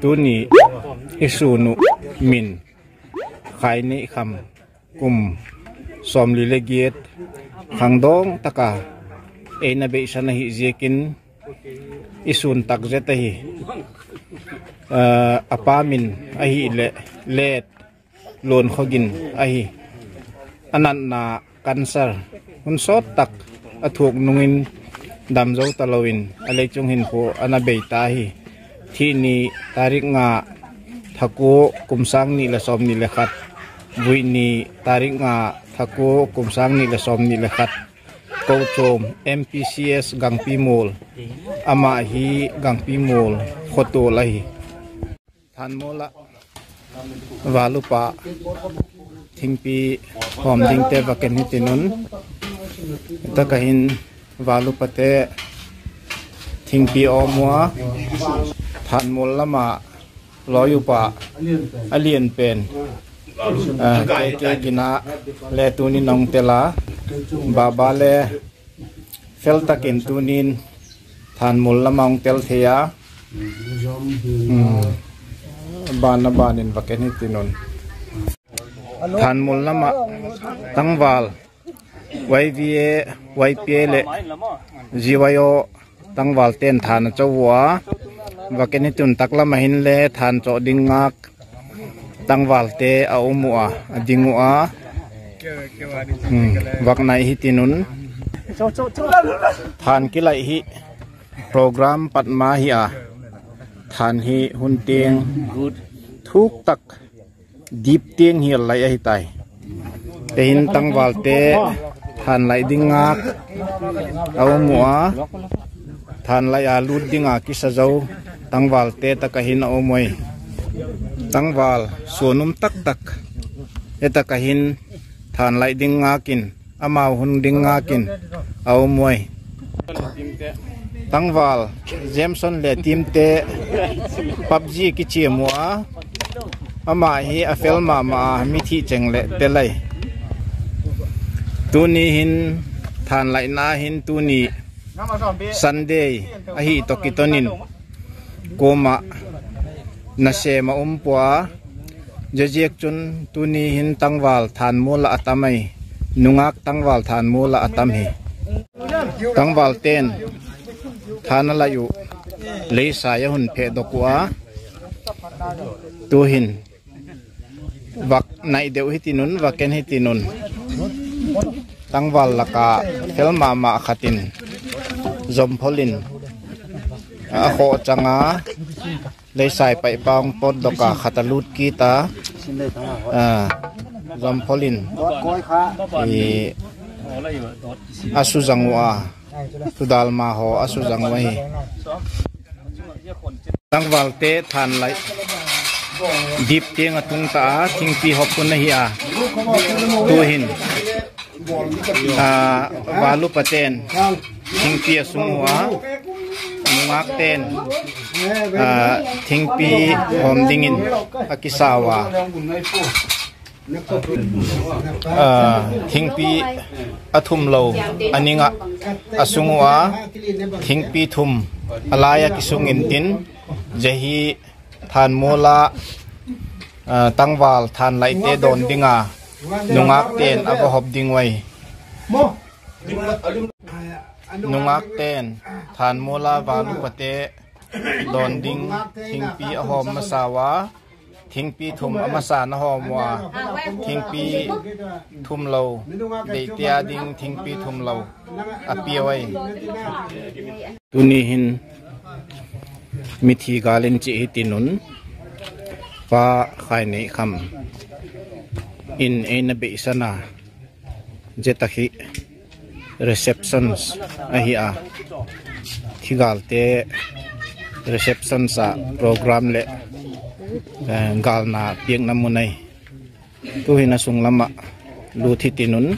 ตัวนี้อิสุนุมินขายในคำกลุ่มสมลิเลเกียตขังดองตะกานาเบสันหิเจกินอิสุนตักเจตหิอปามินอหิเลดโลนขกินอหิอนันนากันเซอร์หุนสดตักถูกนุงินดำเจ้าตะลวินอะไรจงเห็นผู้อนาเบตาหิที่นี่ตาริกงาทักโกกุมสังนี่ละสมนี่ละขัดบุยนี่ตาริกงาทักโกกุมสังนี่ละสมนี่ละขัดโกโจม MPCS กังปีโมลอามาฮีกังปีโมลขดตัวไหลทันโมละวาลุปะทิ้งปีหอมดิ้งเตวกันนิตินุนตะกหินวาลุปะเตทิ้งปีอมัวทันโมละมาลอยอยู่ปะอเลียนเป็นเกกินะเลตุนินองเตลาบาบาเลเฟลตะกินตุนินทานมุลละมองเตลเทียบานาบานินวักเนตินนทานมุลละมาตั้งวาลไววีเอไวพีเอเลจีวายโอตั้งวาลเต้นทานเจ้าวัววักเนตินตักละมาหินเลทานโจดิงงักตั้งวาลเตอาอุมัวดิงัววักในฮิตินุนทานกิไลฮิโปรแกรมปัดมาฮิอาทานฮิหุนเตียงทุกตักดิบเตียงฮิไลฮิไตเตหินตั้งวาลเตทานไลดิงักอาอุมัวทานไลอาลูดดิงักกิสเจ้าตั้งวาลเตตะกหินอาอุมวยตั้งวาลส่วนนุ่มตักตักตะกหินทานไลดิงงากินอามาหุนดิงงากินเอามวยตั้งวาลเจมสันเลทีมเตพับจีกิเชียมัวอามาฮีอาเฟลมามิธีเจงเลเตลัยตัวนี้หินทานไลนาหินตัวนี้ซันเดย์อาฮีตกิตนินโกมานาเชมาปัวเจียกจนตุนีหินตั้งวาลทานมูลอัตมัยนุงักตั้งวาลทานมูลอัตมัยตั้งวาลเต้นทานอะไรอยู่เลยสายหุ่นเพดกัวตัวหินวักในเดียวหิตินุนวักเกนหิตินุนตั้งวาลละกาเทลมาขัดินจอมพลินโคจังาเลยใส่ไปปองปดดอกขัตลุดกีตาจอมพลินอาสุจังวาตุดาลมาโฮอาสุจังวาฮีตั้งวาลเตทานไลดิบเตียงตุงตาทิ้งปีหกคนนะฮีอาตัวหินวาลุปเตนทิ้งปีสุงวามุงักเต้นทิ้งปีหอมดิ่งินอากิสาวาทิ้งปีอทุมโลอันนี้งะอสุงวาทิ้งปีทุมอะไรกิสุงินตินเจฮีทานโมลาตั้งวาลทานไลเตโดนดิ่งานุงักเต้นอับหอบดิ่งไว้นุงักเต้นทานโมลาวาลุปเตโดนดิ่งทิ้งปีอหอมมาสาวาทิ้งปีทุมอมาสานหอมวาทิ้งปีทุมเราเดียดิ่งทิ้งปีทุมเราอเปียไว้ตุนีหินมิธีกาลินจิหิตินุนฟ้าไข่ในคำอินเอนเบสนาเจตหิreceptions ahia thigalte reception sa program le galna piang namunai tu hina sunglama luthi tinun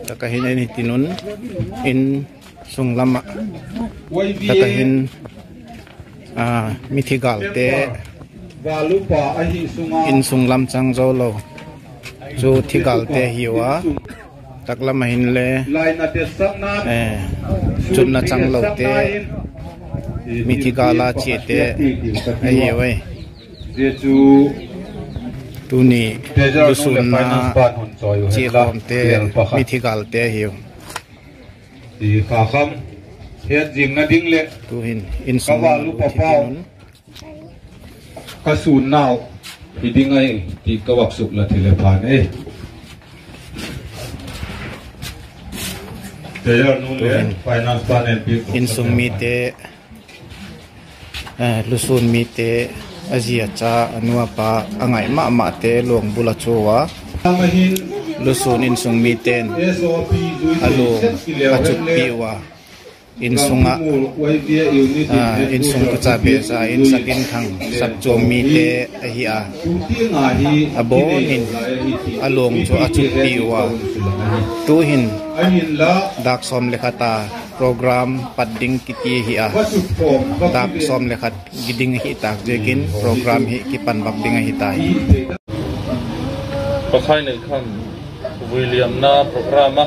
takahina ni tinun in sunglama takahin mithigalte in sunglam changjolo जो थिगालते हिवा तकला महिनले चुन्ना चंगलोते mithikala chete aiwe tu ni lusun na chi lom te mithikal te hiu ti kha kham het jing na ding le tu hin in sung lu pa pa ka sun naw ti ding ai ti ka wak suk la thile phan e Taylor nu le finance plan and big in sung mi te lusun mi te azia cha anua pa angai ma te luang bula chowa lusun in sung mi ten alung achuk piwa in sunga in sung ku cha be sa in sakin thang sap chom mi te hi a abonin alung chu achuk piwa tu hin dak som lekhata program padding kiti hi a dak som lekhat giding hi tak jekin program hi kipan babding hi tai pakhai nei kham William na program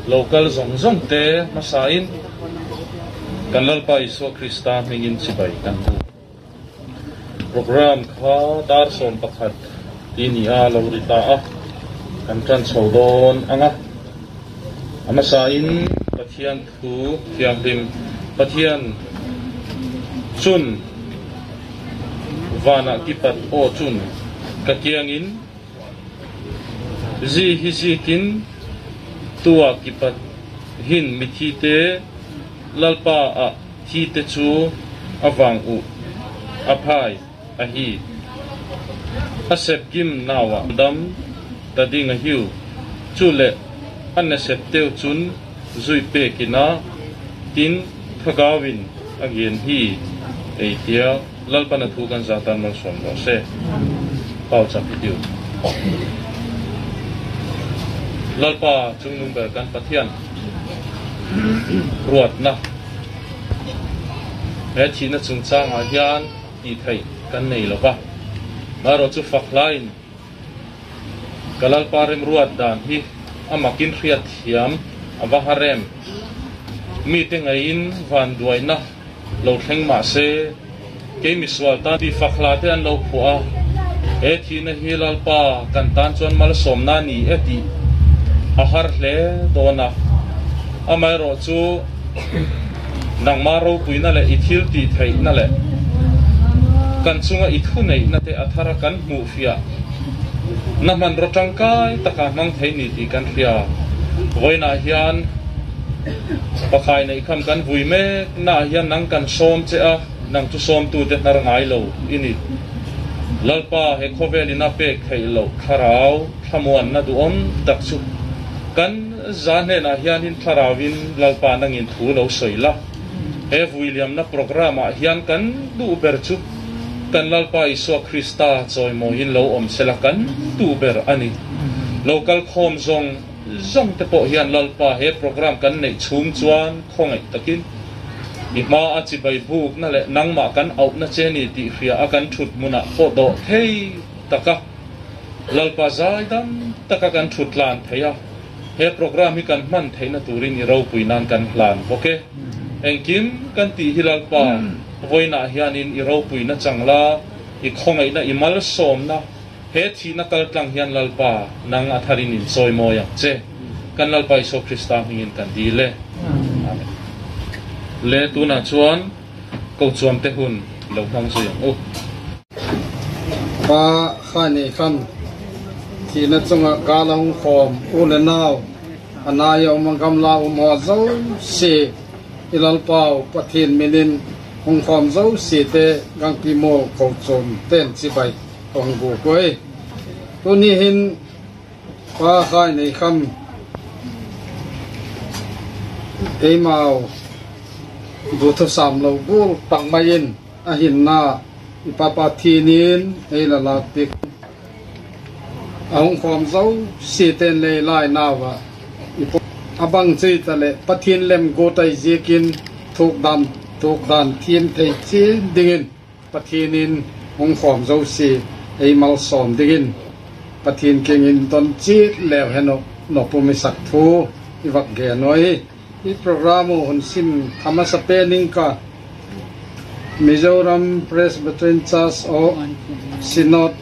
local zong te masain kanlal pa iso Krista mingin sibai kan program kha dar som pakhat tini a lorita a kan tran chodon anga amasain pathian thu thiam lim pathian chun vana kipat o chun kakiangin zi hisikin tua kipat hin mithite lalpa a thite chu awang u aphai ahi asep kim nawa dam tading a hiu chule anna sep teu chun zui pe kina tin thagawin again hi eitia lalpana thu kan zatan mal som lo se pau cha pitiu lalpa chungnung ber kan pathian ruat na he thina chungchang a hian ti thei kan nei lova maro chu faklain kalal parem ruat dan hi amakin riat hiam avaharem meeting in van duaina lo thleng ma se ke miswal ta ti fakhla te an lo phua he thina hi lalpa kan tan chon mal somna ni eti ahar hle dona amai ro chu nang maro puina le ithil ti thei na le kan chunga ithu nei na te athara kan mu fia na man ro tangkai taka mang thei ni ti kan fia voina hian pakhai nei kham kan vui me na hian nang kan som che a nang chu som tu te nar ngai lo ini lalpa he khovel ina pe khei lo kharau thamuan na du om tak chu kan zane na hian in tharawin lalpa nang in thu lo soila he William na programa hian kan du ber chu kan lalpa iso Krista choi mo hin lo om selakan du ber ani local khom zong te po hian lalpa he program kan nei chhum chuan khongai takin ima achi bai buk na le nangma kan out na cheni ti ria akan thut muna pho do thei taka lalpa zai dam taka kan thut lan theya he program hi kan man theina turin i ro puinan kan hlan oke engkim kan ti hilalpa voina hianin i ro puina changla i khongai na imal som na he thina kal tlang hian lalpa nang atharin in choi mo yang che kan lalpa iso Krista hingin kan dile le tu na chuan ko chuam te hun lo hang so yang o pa khani kham thi na chunga kalong khom ule naw anayo mangam la mo zo se ilal pau pathin minin hong khom zo se te gang pi mo ko chom ten chi bai tong bu koi tu ni hin pa khani kham e mau du thu sam lo bu tang mayin a hin na ipapa thinin e la la tik ahong khom zo si ten le lai nawa abang chi tale pathin lem go tai jekin thuk dan thien thei chi dingin pathinin hong khom zo si e mal som dingin pathin kengin ton chi lew heno no pumi sak thu iwak ge noi i program hon sim thama sa pening ka Mizoram Presbyterian Church o Synod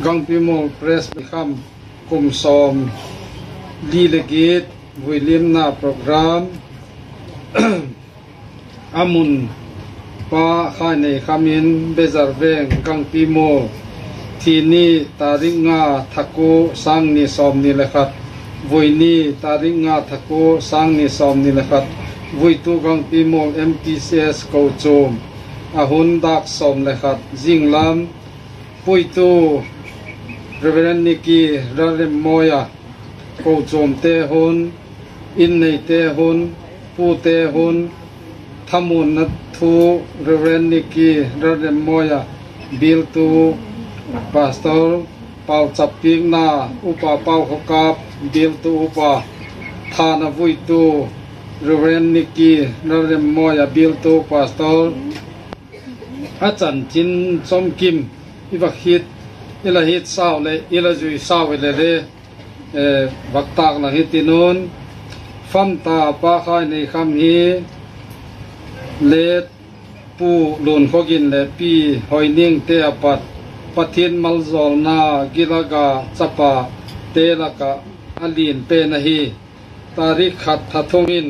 Gangpimol Presbyterian Kumsom Delegate William na program amun pa khane khamin bezarveng Gangpimol Tini tarik nga thako sang ni som ni lekhat voini tarik nga thako sang ni som ni lekhat vui tu Gangpimol MPCS ko chom ahun dak som lekhat jinglam pui tu Reverend Niki Rarem Moya ko chom te hun in nei te hun pu te hun thamun na thu Reverend Niki Rarem Moya bil tu Pastor Pau Chaping na upa Pau Hokap bil tu upa thana vui tu Reverend Niki Rarem Moya bil tu Pastor Achan Chin Som Kim iba hit ila hit sao le ila jui sao le le waktak na hitinun famta pa khai nei kham hi let pu lun khogin le pi hoining te apat pathin malzol na gilaga chapa telaka alin pe na hi tarik khat thatongin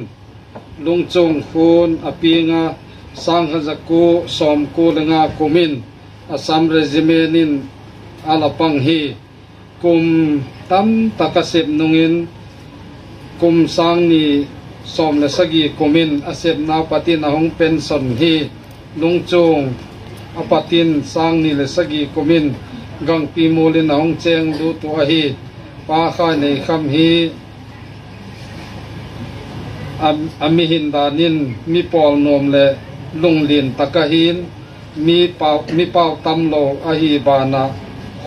lungchong khun apinga sanghajaku somku lenga kumin Assam regimenin alapang hi kum tam takasip nungin kum sang ni som le sagi kumin asep na patin ahong pension hi lungchong apatin sang ni le sagi kumin Gangpimolin ahong cheng du tu hi pa kha nei kham hi amihin danin mi pol nom le lunglin takahin mi pau tamlo ahi bana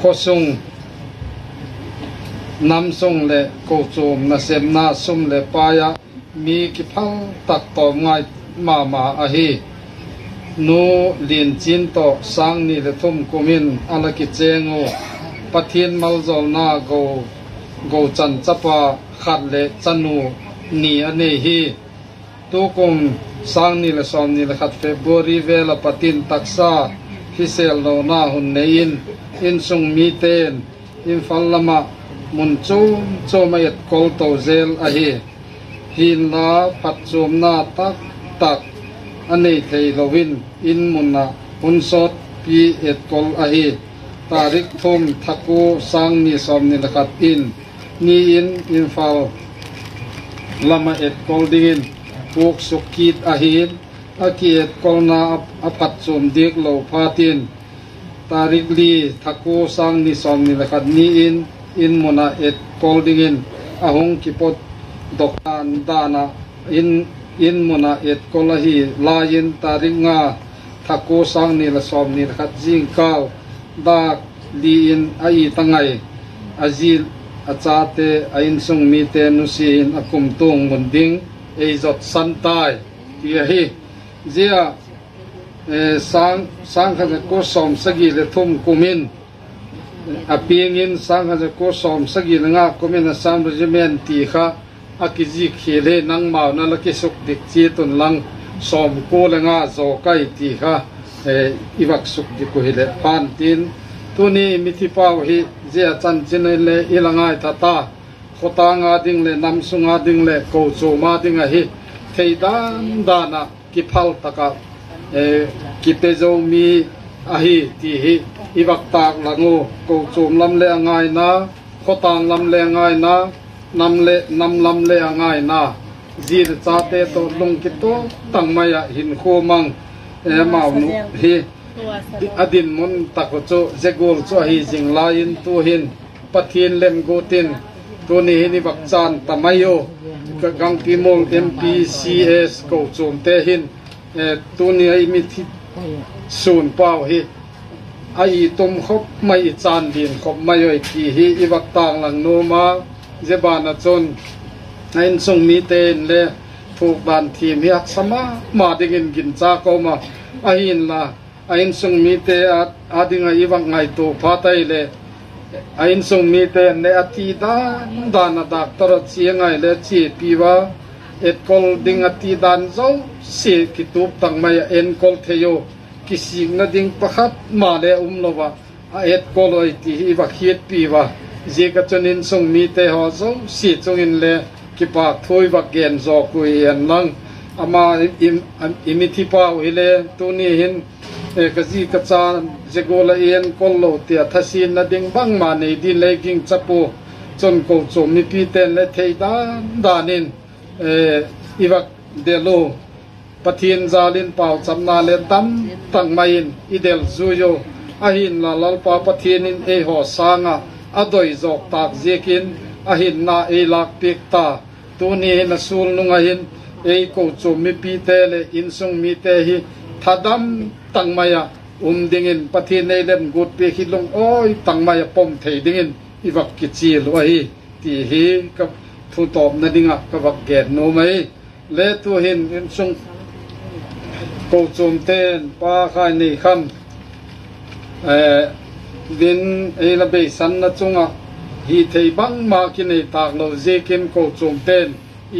khosung namsung le kochum na semna sum le paya mi ki phang tak to ngai ma ahi nu lin chin to sang ni le thum kumin ala ki chengo pathin malzol na go chan chapa khat le chanu ni ane hi tukum sang ni le som ni le khat February vela patin taksa hisel no na hun nein in sung mi ten in fallama mun chom mayat kol to zel ahi hin na patchum na tak anei thei lovin in munna unsot pi et kol ahi tarik thum thaku sang ni som ni le khat in ni in fal lama et kol dingin puk sukit ahin akiet kolna apat som dik lo patin tarik li thaku sang ni som ni lekhat ni in mona et kol dingin ahong kipot dokan dana in mona et kolahi lain tarik nga thaku sang ni la som ni lekhat jingkal dak li in ai tangai azil achate ain sung mi te nusin akum tung munding eizot santai tia hi zia sang khaja ko som sagi le thum kumin apingin sang khaja ko som sagi nga kumin Assam regiment ti kha akiji khele nang mau na laki suk dik chi tun lang som ko le nga zo kai ti kha iwak suk dik ko hele pan tin tuni mithi pau hi zia chan chin le ilangai thata khota nga ding le namsunga ding le ko choma ding a hi theidan dana ki phal taka ki pezo mi a hi ti hi iwak tak langu ko chom lam le angai na khotang lam le angai na nam lam le angai na zir chate to lung ki to tangmaya hin khomang mau nu hi adin mun takocho zegol cho hi jinglain tu hin pathin lem gotin tuni hini bakchan tamayo Gangpimol MPCS ko chom te hin tuni ai mi thi sun pau hi ai tum khop mai chan din khop mai oi ki hi iwak tang lang no ma zebana chon ain sung mi ten le thuk ban thim hi sama ma dingin gin cha ko ma ahin la ain sung mi te adinga iwak ngai to phatai le ain sung mi te ne ati da na doctor chiangai le chi piwa kol ding ati dan zo si kitup tang mai en kol theyo kising na ding pakhat ma le lova a kol oi ti hi va khiet pi wa je ka chonin song mi te ho zo si chungin le ki pa thoi va gen zo ku yan lang ama imithi pa ile tu ni hin ka ji ka cha je gola en kol lo tia thasin na ding bang ma nei di le ging chapu chon ko chom mi pi ten le thei da nin iwak de lo pathin zalin pau chamna le tam tang main idel zuyo ahin la lal pa pathin in ho sanga adoi jok tak jekin ahin na lak pik ta tu ni na sul nunga hin ko chom mi pi te le in sung mi te hi thadam tang maya dingin pathin nei lem gut pe hi long oi tang maya pom thei dingin iwak ki chi lo hi ti hi ka thu top na dinga ka wak get no mai le tu hin in sung ko chom ten pa khai nei kham din la be san na chunga hi thei bang ma ki nei tak lo je kin ko chom ten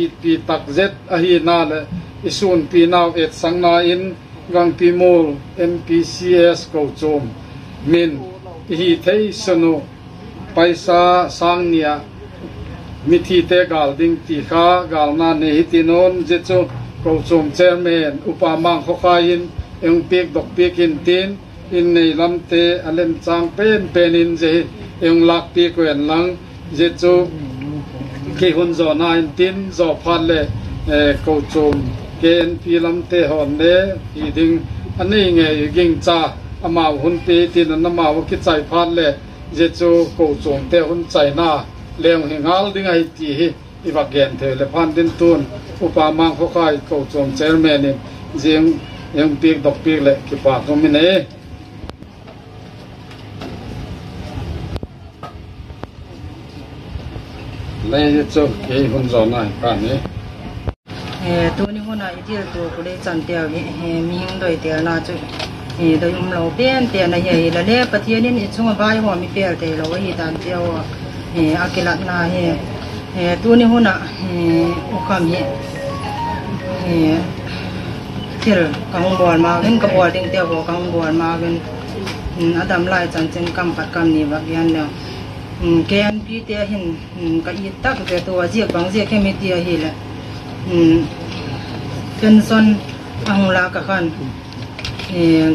I pi tak zet a hi na le isun pi naw et sang na in gang pi mol MPCS ko chom min hi thei sunu paisa sang nia mithi te gal ding ti kha gal na ne hitinon je chu ko chom chairman upamang khokain eng pek dok pekin tin in nei lamte alem chang pen in je eng lak pi ko en lang je chu ki hun zo na in tin zo phan le ko chom ken pi lamte hon ne hi ding ani nge ging cha ama hun pe tin na ma wo ki chai phan le je chu ko chom te hun chai na leng hingal ding ai ti hi iwa gen the le phan din tun upamang khokai ko chom chairman in jeng yang pik dok pik le ki pa ko mi ne le je chu ke hun zo na ka ni tu ni hona itil tu ko le chan tia mi doi tia na chu doi lo pen tia na ye la le pathian in chunga vai ho mi pel te lo hi dan tia wa akilat na tu ni hona ukam ye til kang bol ma gen ka bol ding tia ho kang bol ma gen adam lai chan chen kam pat kam ni wa yan le KNP tia hin ka I tak te to ji bang ji ke mi tia hi la pension ang la ka khan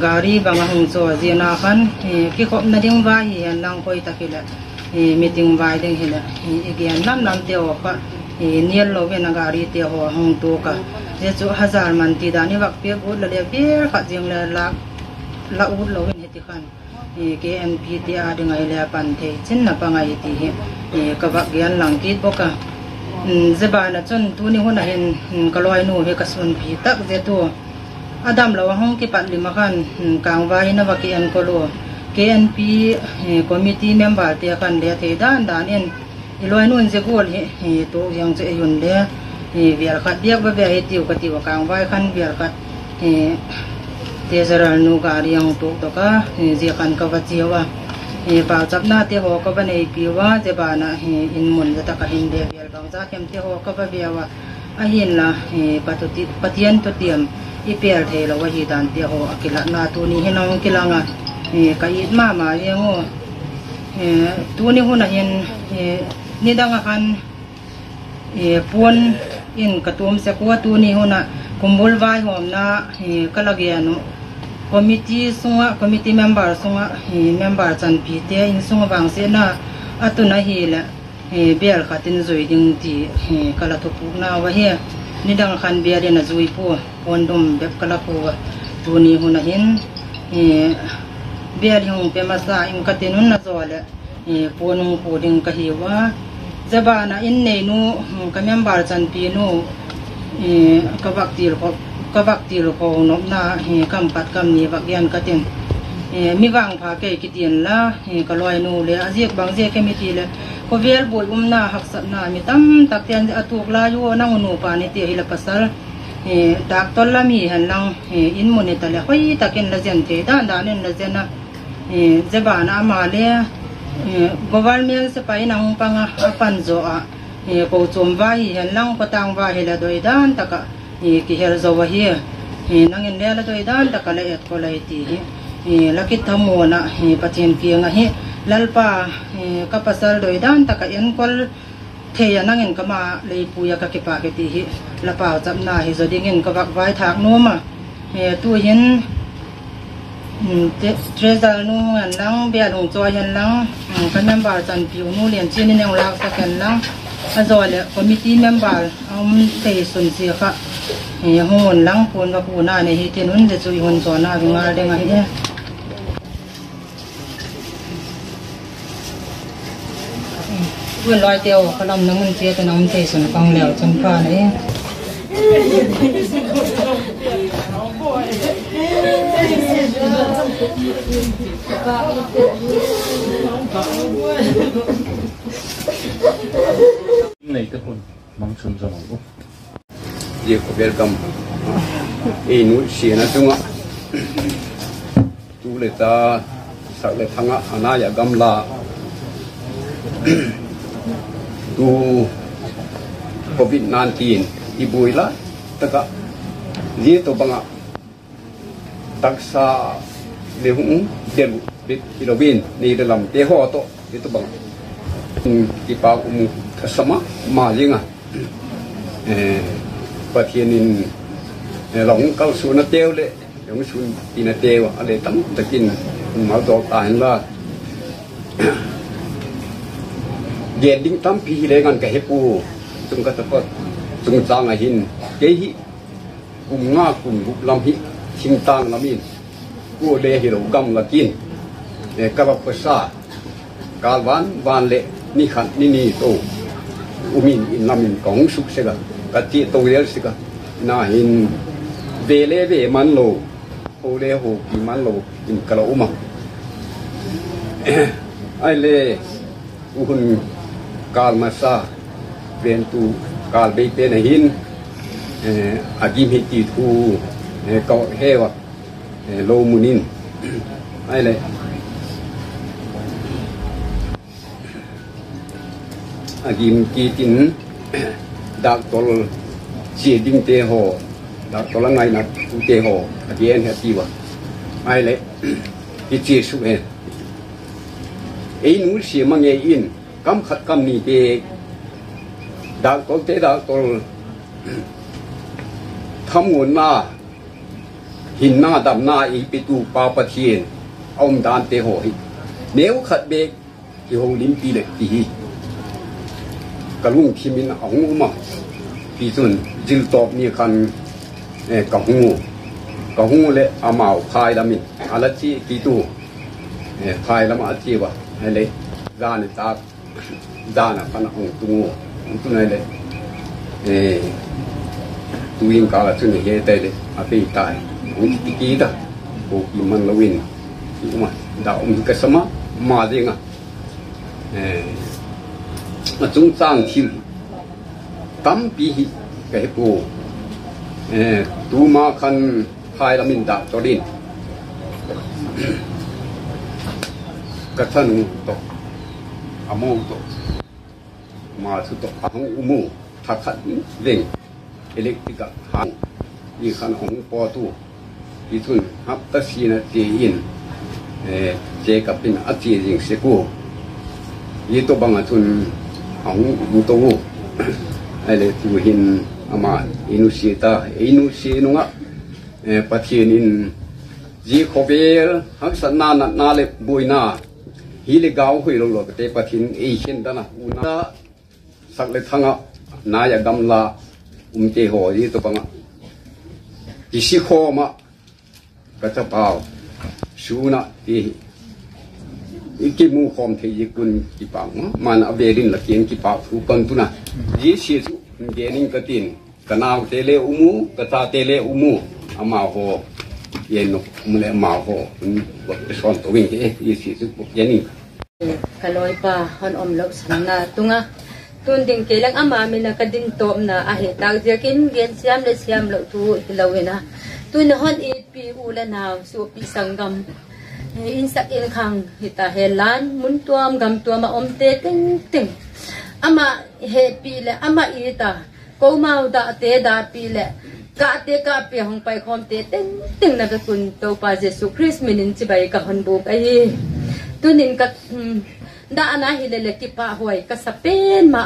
gari bang hung so ji na khan ki khop na ding wa hi nang koi takila meeting vai ding hila again nam te o ka niel lo ve na gari te ho hung to ka je chu 1000 man ti da ni wak pe ut la le pe kha jing la ut lo ve ti khan KNP ti a ding ai le pan the chin na pa ngai ti he ka wak gian lang ti po ka zeba na chon tu ni hona hen kaloi nu he ka sun pi tak je tu adam lo hong ki pat lima khan kang vai na wa ki an ko lo KNP committee member te kan le the dan en iloi nun je gol he to yang che yun le vial khat biak ba be he tiu ka tiu kang vai khan vial khat te zaral nu gari yang to ka je kan ka wa chiwa pa chap na te ho ka ba nei piwa je ba na in mun ta ka hin de vial bang za kem te ho ka ba biawa a hin la patien to tiam I pel the lo wa hi dan te ho akila na tu ni hinong kilanga ka it ma yengo tu ni huna hin ni danga kan pon in katum se ko tu ni huna kumbul vai hom na kalagiano committee member sunga member chan pi te in sunga bang se na atuna hi la bel khatin zoi ding ti kala to pu na wa he ni dang khan bia de na zui pu pondum be kala pu tu ni huna hin bia hong pe ma sa in katinun na zole ponung pu ding ka hi wa zabana in nei nu ka member chan pi nu ka bak tir ko nom na kam pat kam ni wak yan katin mi wang pha ke kitien la ka loi nu le ajiek bang je ke mi ti le ko vel boi na hak sat na mi tam tak tian atuk la yu na nu pa ni te hi la pasal dak tol la mi han lang in moni ta le khoi takin la jen te da nen la jena zeba na ma le government se pai nang panga pan zo a ko chom vai hian lang patang vai hela doi dan taka ki her zowa hi nangin le la doi dan taka le et ko lai ti hi lakit thamu na pathian ki nga hi lalpa kapasal doi dan taka en kol theya nangin kama le puya ka kipa ke ti hi lapa chamna hi zodingin ka wak vai thak no ma tu hin trezal nu an lang bia long cho yan lang kan member chan piu nu lian chin ni nang lak ta kan lang azole committee member te sun si kha hon lang pon wa pu na ne hi tinun de chui hon cho na ngal de ngai de vừa loài tiêu có lòng nó mình chia cho nó thể xuống con lèo trong pha đấy này cái hồn mong xuân rồi không việc của Việt Nam ý núi xìa nó chung á chú lệ ta sợ lệ thăng á anh ai gam là tu COVID-19 ibu ila taka dia to banga taksa lehung delu bit hilobin ni dalam teho to itu bang kipa sama malinga patienin long kal suna teo le long sun tina teo ale tam takin mau do tan la ding tam pi le ngan ka hepu chung ka tapat chung chang a hin ke hi nga kum lam hi thing tang lamin ku le hi ro gam la kin e ka ba pasa kal van le ni khan ni to umin in lamin kong suk se ga ka ti to le se ga na hin ve le ve man lo o le ho ki man lo in kala uma ai le uhun kal masa ventu kal be pe na hin agim hiti thu ko hewa lo munin ai le agim ki tin dak tol chi ding te ho dak tol ngai na te ho agien hati wa ai le ki chi su e nu si ma nge in kam khat kam ni pe dak tol te dak tol tham ngun na hin na dam na i pe tu pa pa thien om dan te ho hi nếu khat be ki ho lim pi le ti hi kalung khimin ong ma pi chun jil top ni khan ka hu le amau khai la min ala chi ti tu khai la ma chi wa le za ni ta za na pan ong tu nai le tu yin ka la chun he te le a pe tai ong ti ki da ko ki man lo win ki ma da om ka sama ma de nga mà chúng trang thêm tắm pi cái bộ tu ma khăn hai là mình đã cho đến cái thân to amo to mà thứ to amo umu thắc khăn lên electric hàng đi khăn ống po tu đi thun hấp tất xí là chế in chế cặp bên ắt chế riêng sẽ cô đi to bằng thun ong tu ale tu hin ama inusi nunga pathian in ji khovel hak sanna na le buina hi le gaw hui lo te pathin e hin dana una sak le thanga na ya gamla te ho ji to panga ji si kho ma ka ta pao suna ti iki mu khom the yi kun ki pa man averin la kien ki pa fu kan tu na ji si su gening ka tin kanao tele umu kata tele umu ama ho yeno mule ma ho ba son to wing e yi si su yening kaloi pa hon om lo sanna tunga tun ding ke lang ama mi na kadin tom na a he tag jakin gen siam lo tu hilawena tun hon e pi ula na su pi sangam in sak in khang hita helan mun tuam gam tuam om te ting ting อามาเฮปีเลยอามาอีตากูมาดาเตดาปีเลยกะเตกะปีห้องไปคอมเตตึงตึงนักกุนตัวพระเยซูคริสต์มินินจิบายกะฮันบุกไอ้ตุนินกะดานาฮิเลเลกิปะหวยกะสเปนมา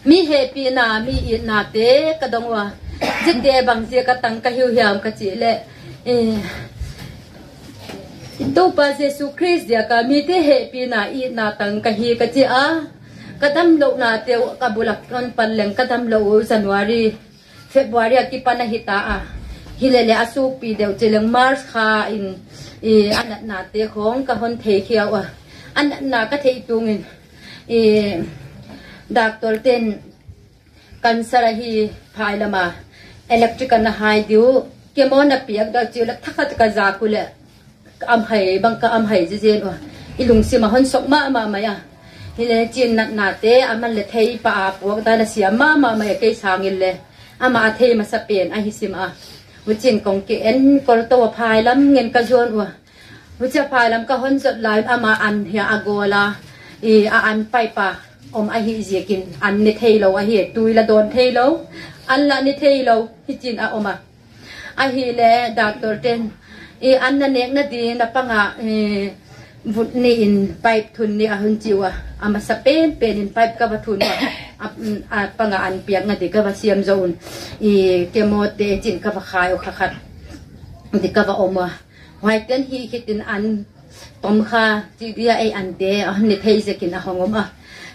มีเฮปีนามีอีนาเตกะดงวะจิตเดบังเสียกะตังกะหิวหิมกะจิเลตัวพระเยซูคริสต์เดียกะมีเตเฮปีนาอีนาตังกะฮีกะจิกะดำโลนาเตวกะบุลักกันปันเลงกะดำโลจันวารีเฟบรุอารีpanah hita hilele asuk pi deu cheleng mars kha in anat na te khong ka hon thei khiaw anat na ka thei tungin doctor ten cancer hi phailama electrical na hai diu kemona piak da chila thakhat ka za kule am hai bang ka am hai je jen ilung sima hon sok ma maya hile chin nat na te aman le thei pa puak da na sia ma maya ke sangil le ama a thei ma sa pen a hisim wuchin kong ke en kol to phai lam ngen ka jon wucha phai lam ka hon zot lai ama an hia agola a an pai pa a hi jekin an ni thei lo a hi tuila don thei lo an la ni thei lo hichin oma a hi le doctor ten an na nek na di na panga vut ni in pipe thun ni a hun chiwa ama sa pen in pipe ka bathun a panga an piak na di ka ba siam zone kemo te chin ka ba khai o khat di ka ba oma wai ten hi kitin an tom kha ti dia ai an te ni thei se kin a hongom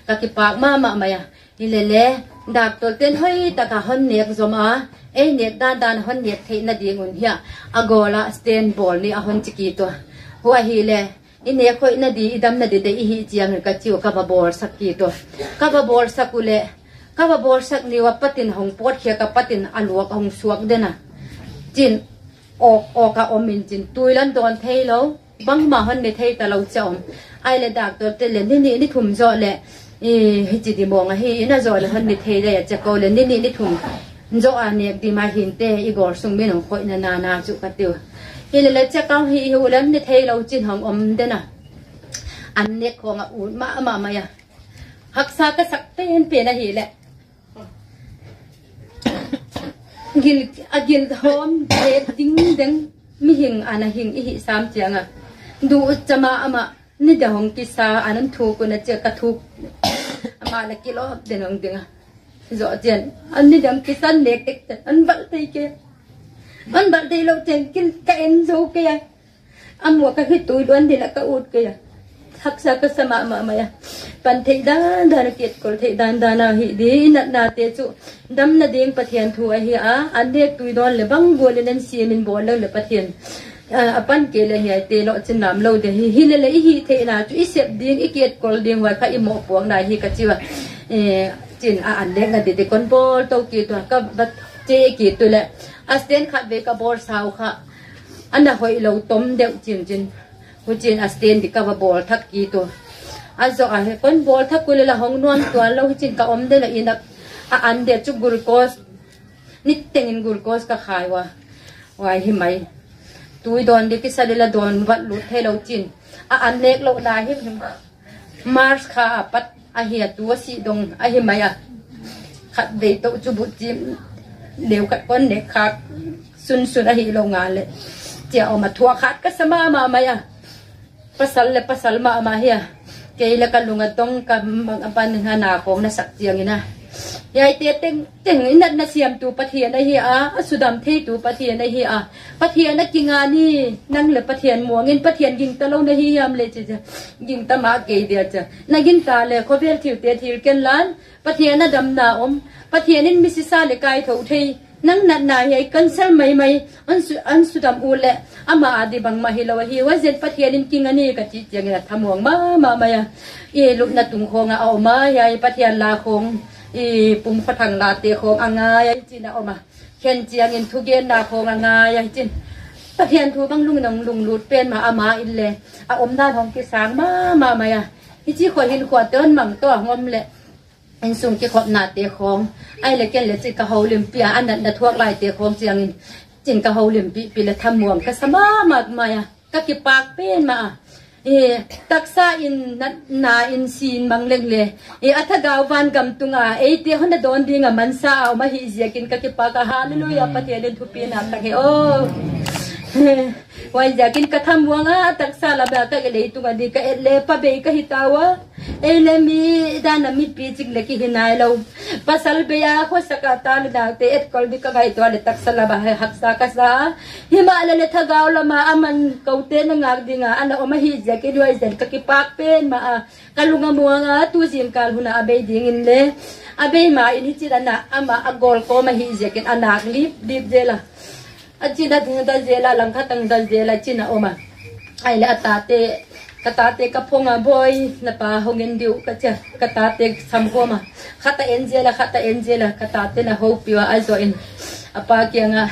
ka ki pak ma maya hilele doctor ten hoi ta ka hon nek zoma nek dan hon nek thei na di ngun hia agola stand ball ni a hon chiki to huwa hi le ine khoi na di idam na di de hi chiang ka chiu ka ba bor sakki to ka ba bor sakule ka ba bor sak ni wa patin hong pot khia ka patin aluak hong suak dena chin o ka omin chin tuilan don thei lo bang ma hon ne thei ta lo chom ai le doctor te le ni thum zo le hi chi di mong hi na zo le hon ni thei da ya cha ko le ni thum zo a ne di ma hin te i gor sung me nong khoi na chu ka tiu hele le cha kaw hi hu lam ni thei lo chin hong om de na an ne khong a un ma ya haksa ka sak pen a hi le gil hom de ding deng mi hing ana hing i hi sam chianga du chama ama ni da hong ki sa anan thu ko na che ka thu ama la kilo de nong dinga zo chen an ni dam ki san nek tek an bal tei ke an bal tei lo chen kin ka en zo ke ya amwa ka hi tu don de la ka ut ke ya haksa ka sama ma ya pan thei dan ket kol thei dan na hi di na te chu dam na ding pathian thu a hi an dek tu don le bang bol len si min bol le pathian apan ke le hi te lo chin nam lo de hi le hi thei na chu i sep ding i ket kol ding wa kha i mo puang na hi ka chiwa chin an dek na de kon bol to ki to ka bat che ki tu le asten khat ve ka bor sau kha an na hoi lo tom deu chin huchin asten di ka ba bol thak ki to azo a he kon bol thak kule la hong nuam to lo huchin ka om de la inak an de chu glucose nit tengin glucose ka khai wa hi mai tui don di ki salila don wat lut he lo chin an nek lo na hi mars kha pat a hi tu si dong a hi mai khat de to chu bu chim leu kat kon nek kha sun a hi lo nga le chia o ma thua khat ka sama ma ya pasal ma hiya kay ka lunga tong ka pan na kong na sak chiang ina yai te teng inat na siam tu pathian na hi asudam the tu pathian na hi pathian na kinga ni nang le pathian muangin pathian ging talo na hi yam le cha ging ta ma ke dia cha na gin ta le ko vel thiu te thil ken lan pathian na dam na pathian in misisa le kai tho thei nang na yai cancel mai an sudam ule ama adi bang mahilo hi wazen pathian in kinga ni ka chi chiang na thamuang ma ya lu na tung khonga au ma yai pathian la khong pum phathang la te khong anga yai china oma khen chiang in thugen na khong anga yai chin pathian thu bang lung lut pen ma ama in le om dan hong ki sang ma ya hi chi khoi hin khwa ton mang to ngom le anh sung cái khop nát tê khom ai lấy cái lấy chỉ cái hậu liềm pia anh đặt thuốc lại tê khom chiang in chính cái hậu liềm pi là tham muang cái sama mà các cái bạc bên mà taksa in na in sin mangleng le athagaw van gam tunga te hona don dinga mansa aw ma hi ziakin ka ki pa ka hallelujah pathian thupi na ta he o wai jakin ka tham wanga taksa la ba ka le tunga di ka le pa be ka hitawa le mi dana mi pi chik le ki hinai lo pasal be ya kho sakata le da te et kol di ka gai to le taksa la ba haksa ka sa hima le thagaw la ma aman kaute na ngak dinga ana o ma hi jakin wai jan ka ki pak pen ma kalunga muanga tu sim kal huna abe ding in le abe ma in hi chidana ama agol ko ma hi jakin anak lip dip jela achina thunda jela langkha tang dal jela china oma ai la katate ka phonga boy na pa hongin diu ka cha katate samko ma khata enjela katate na hopiwa azo in apa kianga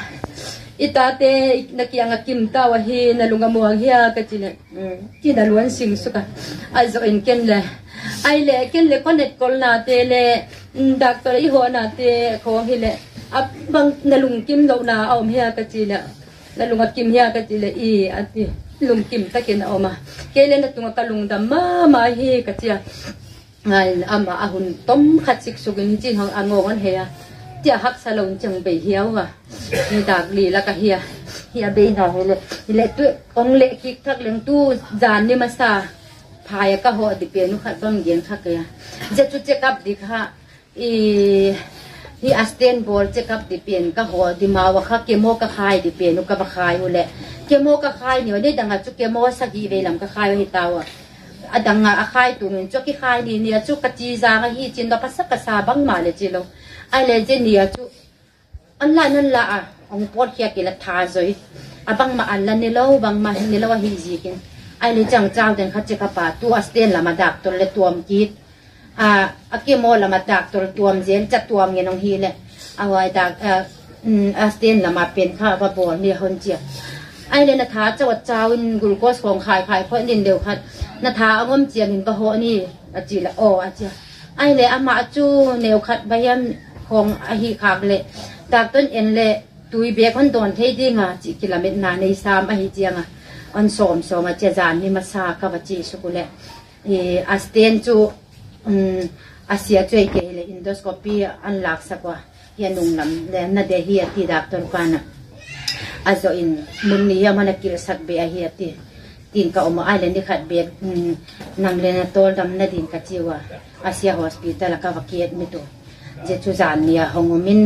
itate nakianga kimta wa hi na lunga muang hiya ka china luan sing suka azo in kenle ai le kenle connect kol na te le doctor i ho na te khong hi le bang nalung kim lo na om hiya ka chila nalung kim hiya ka chila I ati lung kim ta ken oma kele na tunga kalung da ma hi ka chia ngai ama ahun tom khatsik sugin chin hang angon heya tia hak salong chang be hiawa ni dak li la ka hiya be na hele tu ong le kik thak leng tu jan ni masa phaya ka ho di pe nu khat bang gen kha ka je chu check up di kha hi asten bol check up di pen ka ho di ma wa kha kemo ka khai di pen nu ka ba khai ule kemo ka khai ni de danga chu kemo sa gi ve lam ka khai hi tawa adanga a khai tu min chu ki khai ni chu ka chi za nga hi chin da pasak ka sa bang ma le chi lo ai le je ni chu an la a ong pot khia ki la tha zoi abang ma an la ni lo bang ma ni lo hi ji kin ai le chang chang den kha che ka pa tu asten la ma dak to le tuam kit kemo la ma dak to tuam jen cha tuam nge nong hi le awai dak asten la ma pen kha ba bol ni hon chia ai le na tha chawat chawin glucose khong khai pho nin deu khat na tha angom chiam in ba ho ni achi la o acha ai le ama chu neu khat bayam khong a hi khak le dak ton en le tui be kon don thei dinga chi kilomet na nei sam a hi chianga on som a che jan ni ma sa ka ba chi su ku le asten chu asia choi ke le endoscopy an lak sakwa ya nung lam le na de hi ti doctor kana azo in mun ni ya mana kil sak be a hi ti tin ka oma island ni khat be nang le na tol dam na din ka chiwa asia hospital ka vakiet mi to je chu jan ni a hongomin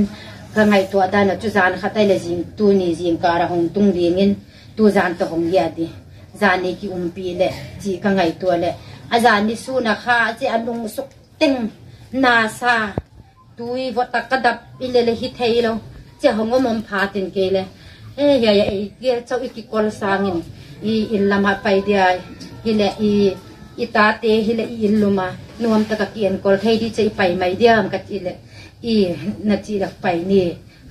ka ngai to da na chu jan khatai le jing tu ni jing ka ra hong tung dingin tu jan to hong ya di zani ki umpi le chi ka ngai to le azan ni su na kha che anung suk teng na sa tui vota kadap ilele hi theilo che hongomom pha tin ke le ya ge chau iki kol sangin in lama pai dia hile ita te hile illuma nuam ta ka kien kol thei di chei pai mai dia am ka chile na chi la pai ni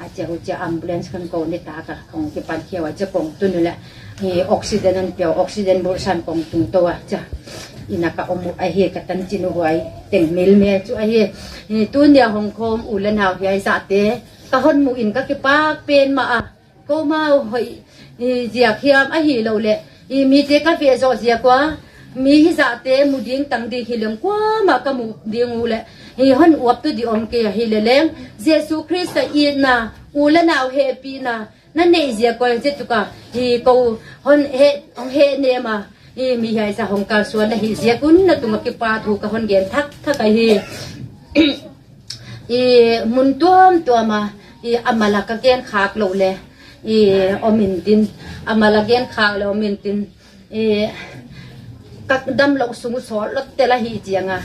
a che ho cha ambulance kan ko ni ta ka khong ki pan khiawa che kong tu ni la oxygen an pyo oxygen bol san kong tung to wa cha ina ka omu a he ka tan chinu huai teng mil me chu a he tu nia hong khom ulen haw hi sa te ka hon mu in ka ki pak pen ma a ko ma hoi zia khiam a hi lo le mi te ka fe zo zia kwa mi hi za te mu ding tang di hilem kwa ma ka mu ding u le hon uap tu di om ke hi le leng jesu christ i na ulen haw he pi na na nei zia ko je tu ka hi ko hon he ne ma mi hai sa hong kal suan na hi zia kun na tu ma ki pa thu ka hon gen thak ka hi mun tuam ma amala ka gen khak lo le omin tin amala gen khak lo omin tin các đâm lộc sung sỏ lót tê la hi chianga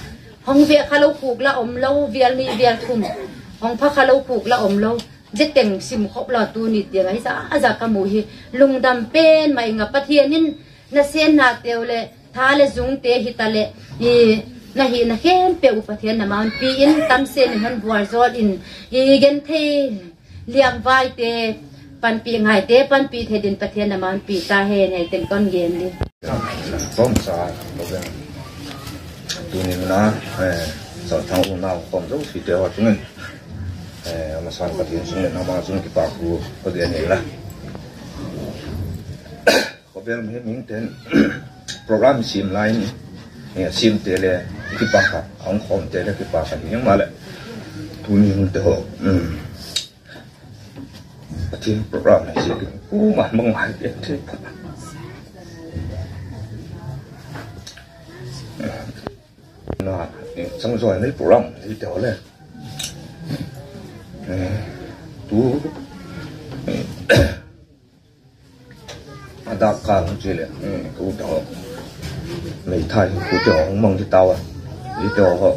hong ve khalo khuk la om lo vial ni vial thum hong pha khalo khuk la om lo je teng sim khop la tu ni tianga hi sa aza ka mu hi lungdam pen mai nga pathianin na sen na teule thale zung te hi tale na hi na khem pe u pathian na man pi in tam sen han buar zol in gen the liam vai te pan pi ngai te pan pi the din pathian na man pi ta he ngai ten kon gen ni bom sa lo ben tu ni na sa thang u na kom zo si te wa chung ma san pathian sung na ma sung ki pa ku ko de ni la ko có bên hết những tên program sim line sim tele cái bạc cả ông không tele cái bạc cả nhưng mà lại tu nhiên tự hộ thì program này sẽ cú mà mong mỏi biết thế là xong rồi lấy program thì đó là tu đã cả không chơi liền cú đó lấy thay cú đó mong thì tao đi đó họ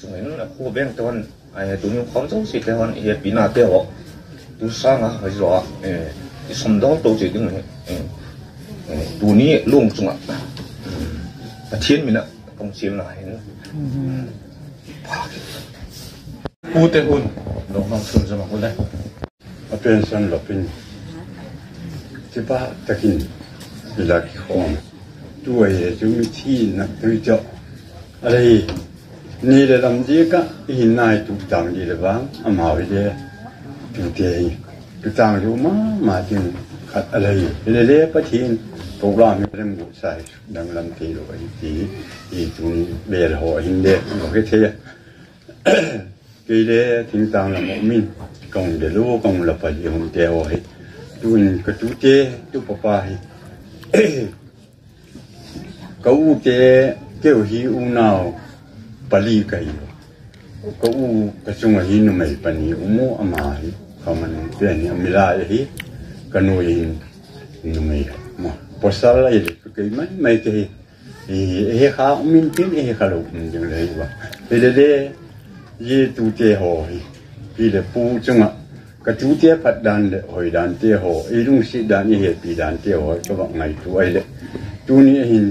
rồi nó là khu bên toàn ai tụi nó không giống gì thế họ hiện bị nào thế họ tụi sang à phải rõ xong đó tôi chỉ cái này tụi ní luôn chung à thiên mình ạ không chiếm lại nữa u tê hun nó mang xuân ra mà đây ở bên sân lộc bên chỉ ba takin là cái hòm tuổi chúng chi nè tôi cho ở đâyนี่เรื่องนี้ก็หินนายตุกตังดีเลยบ้างอามาวิเดตุกเตยตุกตังอยู่มาจึงขัดอะไรเล่ๆประทินโปรแกรมเรื่องบุษายดังลำตีโลกอีตุนเบลหัวหินเดโอเคเทียกีเดทิ้งตังละมุมินกงเดลูกงละปะยงเดียวให้ตุนก็ตุเตตุปปายก็อูเตเกี่ยวหิวหนาวปลีกันก็อูกระทรวงหินไม่ปนีอุโมอามาฮิเขามันเป็นเนี่ยมิลาฮิกันนู่นไม่มาพอสาระเลยก็ไม่เคยข้ามินพินข้าลูกมันยังเลยว่าเดี๋ยวยี่ตูเตะหอยปีเดปูจังอ่ะก็ตูเตะพัดดันเลยหอยดันเตะหอยรุ่งสิดันเหตุปีดันเตะหอยก็บอกไงตัวไอ้เลยตัวนี้หิน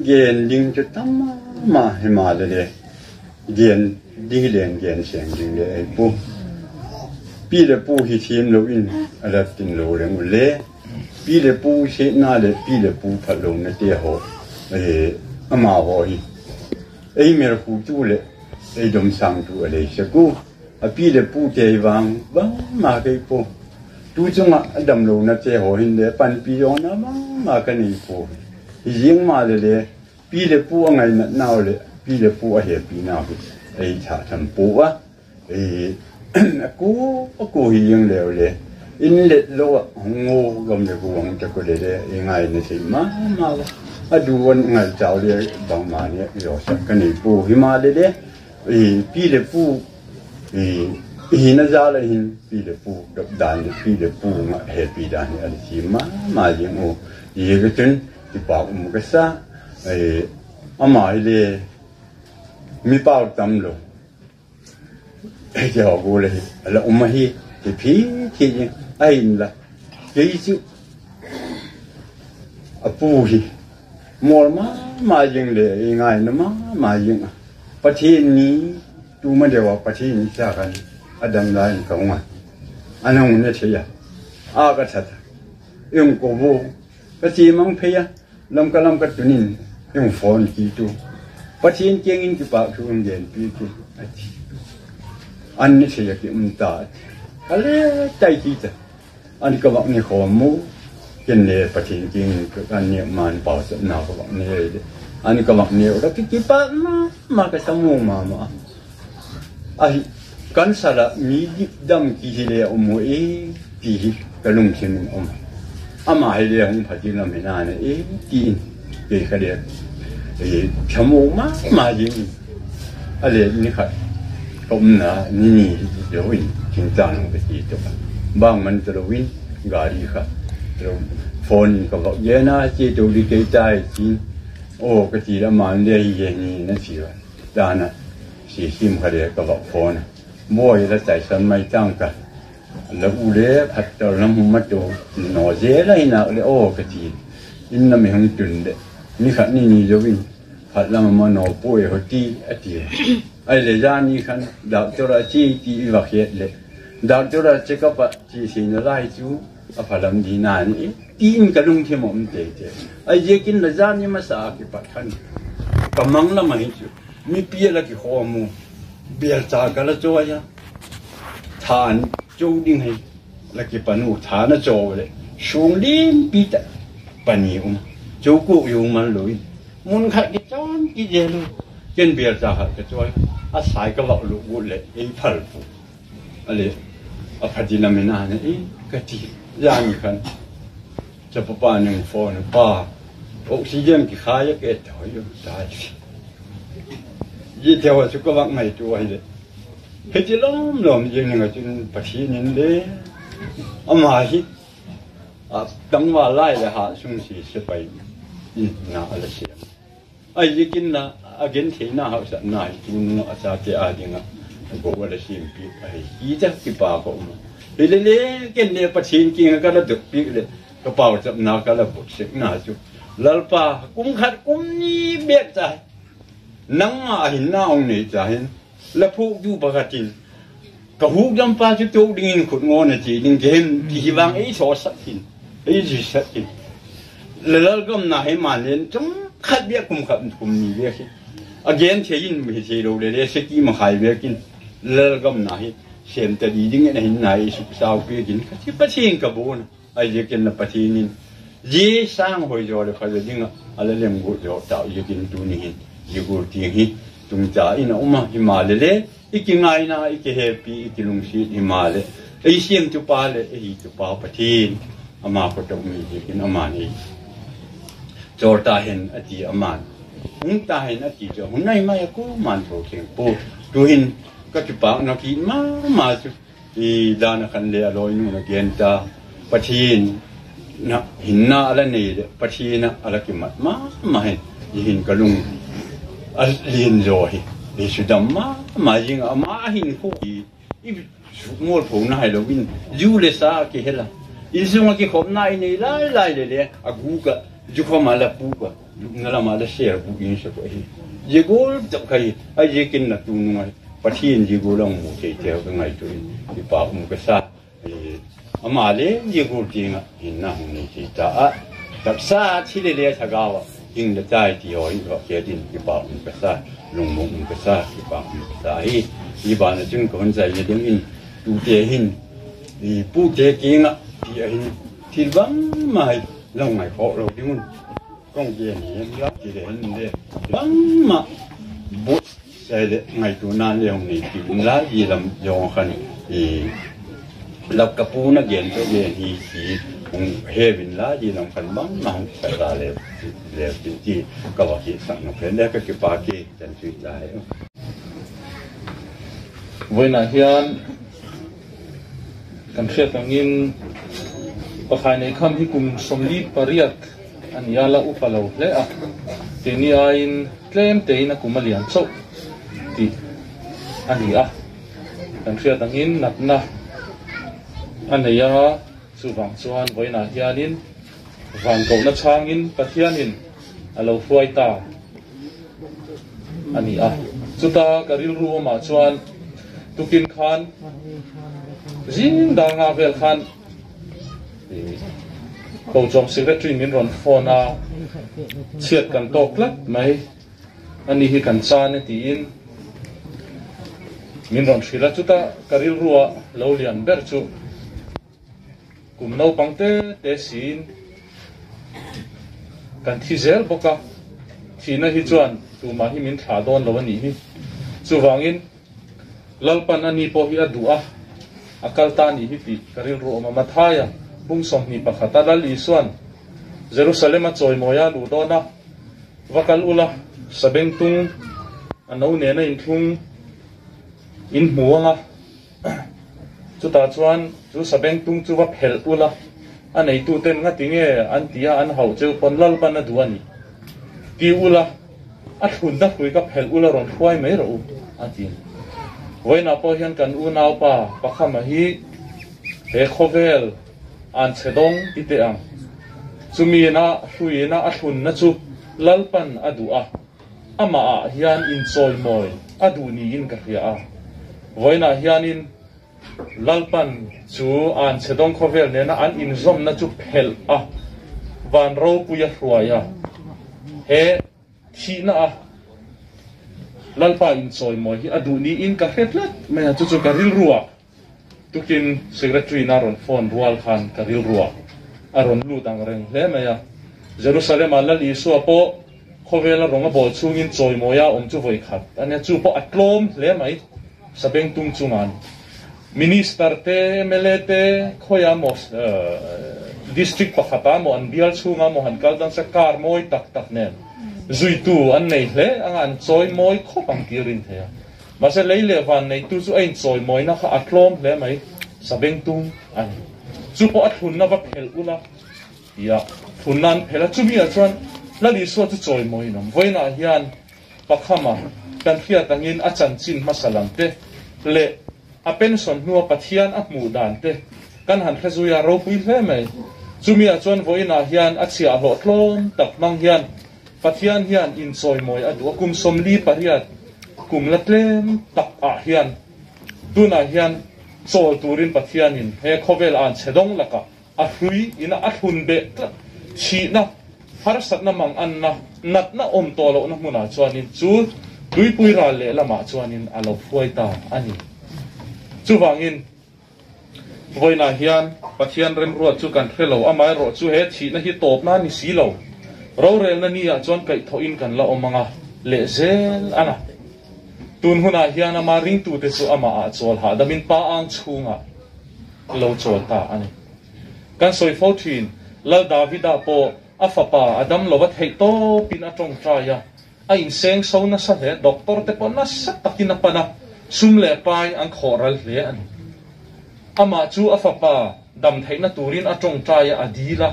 เกณฑ์ลิงจะตั้มมาให้มาเลยเกณฑ์ดีเรียนเกณฑ์เสียงลิงเลยไอ้ปูปีเดปูที่ทีมเราอินอะไรตินโลเรื่องเล่ปีเดปูเชน่าเลยปีเดปูพัดลงในเตะหอยอามาหอยไอ้เมรุคูจูเลยไอ้ดมสังตัวอะไรสักกูปีเดปูเตยวังบ้างมาเกยปูตูจงอ่ะดำลงในเตะหอยเลยปันปีย้อนนะบ้างมากันอีปูยิงมาเลยปีเดปูอะไรนั่นน่าเลยปีเดปูอะไรปีน่าไอ้ชาทำปูอ่ะไอ้กูยิงเลยอินเล็ดโลอ่ะงูก็ไม่กูหวังจะกูเลยยังไงนี่สิมาดูวันไงเจ้าเลยบางมาเนี่ยยอสักกันอีปูหิมาเลยปีเดปูหินจ้าเลยหินปีเดปูดับดันปีเดปูมาเหตุปีดันอะไรสิมายิงโอ้ยิงก็จนที่ปากมุกษาอามาเลยมีเป้าตำลงเจ้ากูเลยแล้วมาฮีที่พี่ที่ยังไอ้นี่ละยี่สิบปูฮีมอลมายิงเลยยังไงนะมายิงประเทศนี้ดูไม่ได้ว่าประเทศนี้จะกันอดัมได้ของมันอันนั้นเนี่ยเชียอากาศยังกูบูประเทศมังเพียลำกับตัวนี้ยังฝนกี่ตัวประเทศเก่งกี่ปากช่วงเย็นปีกี่อันนี้เชียกี่มันตาอะไรใจกี่จ้ะอันนี้ก็บอกนี่ขอมูเห็นเลยประเทศจริงก็อันนี้มันเป่าสนาก็บอกนี่เลยอันนี้ก็บอกนี่แล้วกี่ปากมาก็สมุมาไอ้กันสระมีดำกี่เลยอมวยปีกระลุงเช่นอมอามาให้เรื่องพัฒนาไม่นานเนี่ยกินเกี่ยกันเลยชั่วโมงมายิงอะไรนี่ค่ะก็มันนะนี่เดี๋ยววินจริงจังไปที่ตัวบางมันจะวินกาลีค่ะเราโฟนก็บอกเยอะนะจีตัวดีเกยใจจริงโอ้ก็จีละมันเรียอย่างนี้นั่นสิวะด้านน่ะสีขิมเขาเรียกก็บอกโฟนมั่วแล้วใจสมัยตั้งกันแล้วอุเล่พัดตัวน้ำมันตัวหน่อเจ๊อะไรนะเลยโอ้ก็จีอินน้ำไม่หงจุนเดนี่ค่ะนี่จะวินพัดแล้วมันหน่อป่วยหัวตีอะไรไอ้เรื่องนี้ขันดาวตัวละจีวักเหตุเลยดาวตัวละเจ้าก็จีสินไล่จูพัดลำดีนานนี่ตีนกระลุงที่มันเตะไอ้เจ้ากินเรื่องนี้มาสักพัดขันกำลังละมันจูมีเปียละกี่ข้อมูเบียร์จากกันละจ้อยทานจูดิ้งให้ละกี่ปนูทานละจ้อเลย xuống đến bị ta pani chú cụ dùng mà lối muốn khai cái chón cái gì luôn trên bìa ra cái choi sai cái lọ lụ vụ lệ ấy phật phụ ale phát triển làm nào này cái gì ra như khăn cho papa nương phò nương pa oxygen cái khai cái thôi rồi đại gì theo cho các bạn này chú ấy đấy hết chỉ lắm gì này chuyện phát triển đấy mà hít đóng vào lại là hạ xuống xí sẽ phải nào là xem ai gì kinh là again thế nào họ sẽ nói chúng nó sẽ cái ai đi ngã bố là xem bị ai ý chắc cái bà của mà vì lẽ cái này phát triển kia cái là được bị đấy cái bảo chậm nào cái là bớt sức nào chứ lal pa cũng khát cũng ní biết trái nắng mà hình nào này trái là phụ du bạc tin cái hút dâm pa chứ tôi đi khut ngon này chỉ đi game thì vang ấy số sắc tin ấy gì sắc tin lal gom na hay mà lên chúng khát biết cũng ní biết again thế in mình chỉ đâu để sẽ kí mà khai biết kinh lal gom na hay xem ta đi những cái này này sao biết kinh cái phát triển cái bộ này ai giờ kinh là phát triển dễ sang hồi rồi phải là những cái làm gỗ rồi tạo giờ kinh tu này giờ gỗ tiếng hi tung trả in ông mà Himalaya đấy cái ngày na cái happy cái lung xịt Himalaya ấy xem chụp pa đấy ấy chụp pa phát triển ama có trong mình giờ kinh ama này cho ta hiện ở chỉ ama chúng ta hiện ở chỉ cho hôm nay mai có màn thổ tiếng po tu hiện các chụp pa nó kín mà thì đa nó khăn lệ rồi nu nó kiến ta phát triển na hinna ala nei pathina ala ki mat ma he hin kalung al lin zo hi le sudam ma jing ama hin khu i ngol pho na hai lo win ju le sa ki hela in sunga ki khom nai nei lai le agu ka ju khoma la pu ka ngala ma la share bu in se ko hi je gol chok khai ai je kin na tu ngai pathin je golong mu che che ka ngai tu di pa mu ka sa mà lấy nhiều cuộc chuyện à, hiện nay mình chỉ trả tập sa chỉ để lấy thằng gạo à, nhưng là trái thì hỏi họ kia thì cái bảo mình cái sa, lồng mộng mình cái sa, cái bảo mình cái sa, thì bạn là chúng còn dạy như thế hình, tu tế hình, thì bu tế kia à, thì hình, thì vẫn mà lòng ngày khó rồi đúng không? Công việc này lắm chỉ để hình để vẫn mà bút sẽ để ngày tu nan để hôm nay thì lá gì làm giàu khăn thì lập cặp phu nó kiện cho về thì cũng hệ bình lá gì làm phần bắn mà không phải là lệ gì các bạn chỉ sẵn nó phải lấy cái ba kia chân suy lại với nãy hiện cảm xét rằng in ở hai này khăm thì cùng sống đi Paris anh ya là upalo lẽ à thì ni anh claim thế nó cũng mà liền sâu thì anh à cảm xét rằng in nạp na anh này ya su vang chuan với nãy hianin vang cậu nó chang in pathianin alo fuai ta anh à chúng ta karil ruwa mà chuan tukin khan zin da nga vel khan cậu trong secretary min ron phone a chiat kan tok lak mai ani hi kan chan ti in min ron thila chuta karil ruwa lo lian ber chu kum no pangte te sin kan thi zel boka thina hi chuan tu ma hi min thla don lo ani hi chu wangin lalpan ani po hi adua akalta ni hi ti karil ro ma mathaya bung som ni pakhata dal isuan Jerusalem a choi moya lu dona wakal ula sabeng tung anau ne na in thung in muanga chuta chuan chu sabeng tung chu wa phel ula anei tu ten nga tinge an tia an hau cheu pon lalpan aduani ki ula a thun da khui ka phel ula ron khwai mai ro atin voina po hian kan u nau pa pakhama hi he khovel an chedong ite ang chumina hluina a thun na chu lalpan adua ama a hian in choi moi adu ni in ka hria a voina hianin lalpan chu an chedong khovel ne na an in zom na chu phel a van ro puya hruaya he thina a lalpa in choi moi hi adu ni in ka hretlat me chu chu karil ruwa tukin secretary na ron phone rual khan karil ruwa aron lu tang reng hle maya Jerusalem alal Isua po khowela ronga bol chungin choi moya chu voi khat ania chu po atlom hle mai sabeng tung chungan minister te melete khoya mos district pakhata mo an bial chunga mo han kal dang sa kar moi tak tak nen zui tu an nei hle an choi moi khopang kirin the ma se leile van nei tu chu ein choi moi na kha atlom hle mai sabeng tung an chu po athun na va phel ula ya thunan phela chu mi a chuan lali so chu choi moi nam voina hian pakhama kan khia tangin a chan chin masalam te le a pension nuwa pathian a mu dan te kan han khazuya ro pui hle mai chumi a chuan voina hian a chia lo tlom tak mang hian pathian hian in choi moi a du kum somli pariat kum latlem tak a hian tuna hian chol turin pathian in he khovel an chedong laka a hrui ina a hun be chi na har sat na mang an na nat na om to lo na muna chuanin chu tui pui ra le lama chuanin alo phuai ta ani chu wangin voina hian pathian rem ruat chu kan hrelo amai ro chu he thi na hi top na ni si lo ro rel na ni a chuan kai tho in kan la omanga le zel ana tun huna hian ama ring tu te chu ama a chol ha damin pa ang chunga lo chol ta ani kan soi fo thin la davida po afapa adam lovat hei to pin atong traya a in seng so na sa he doctor te po na sa takina pana sumle pai ang khoral hle an ama chu afapa dam theina turin atong traya adila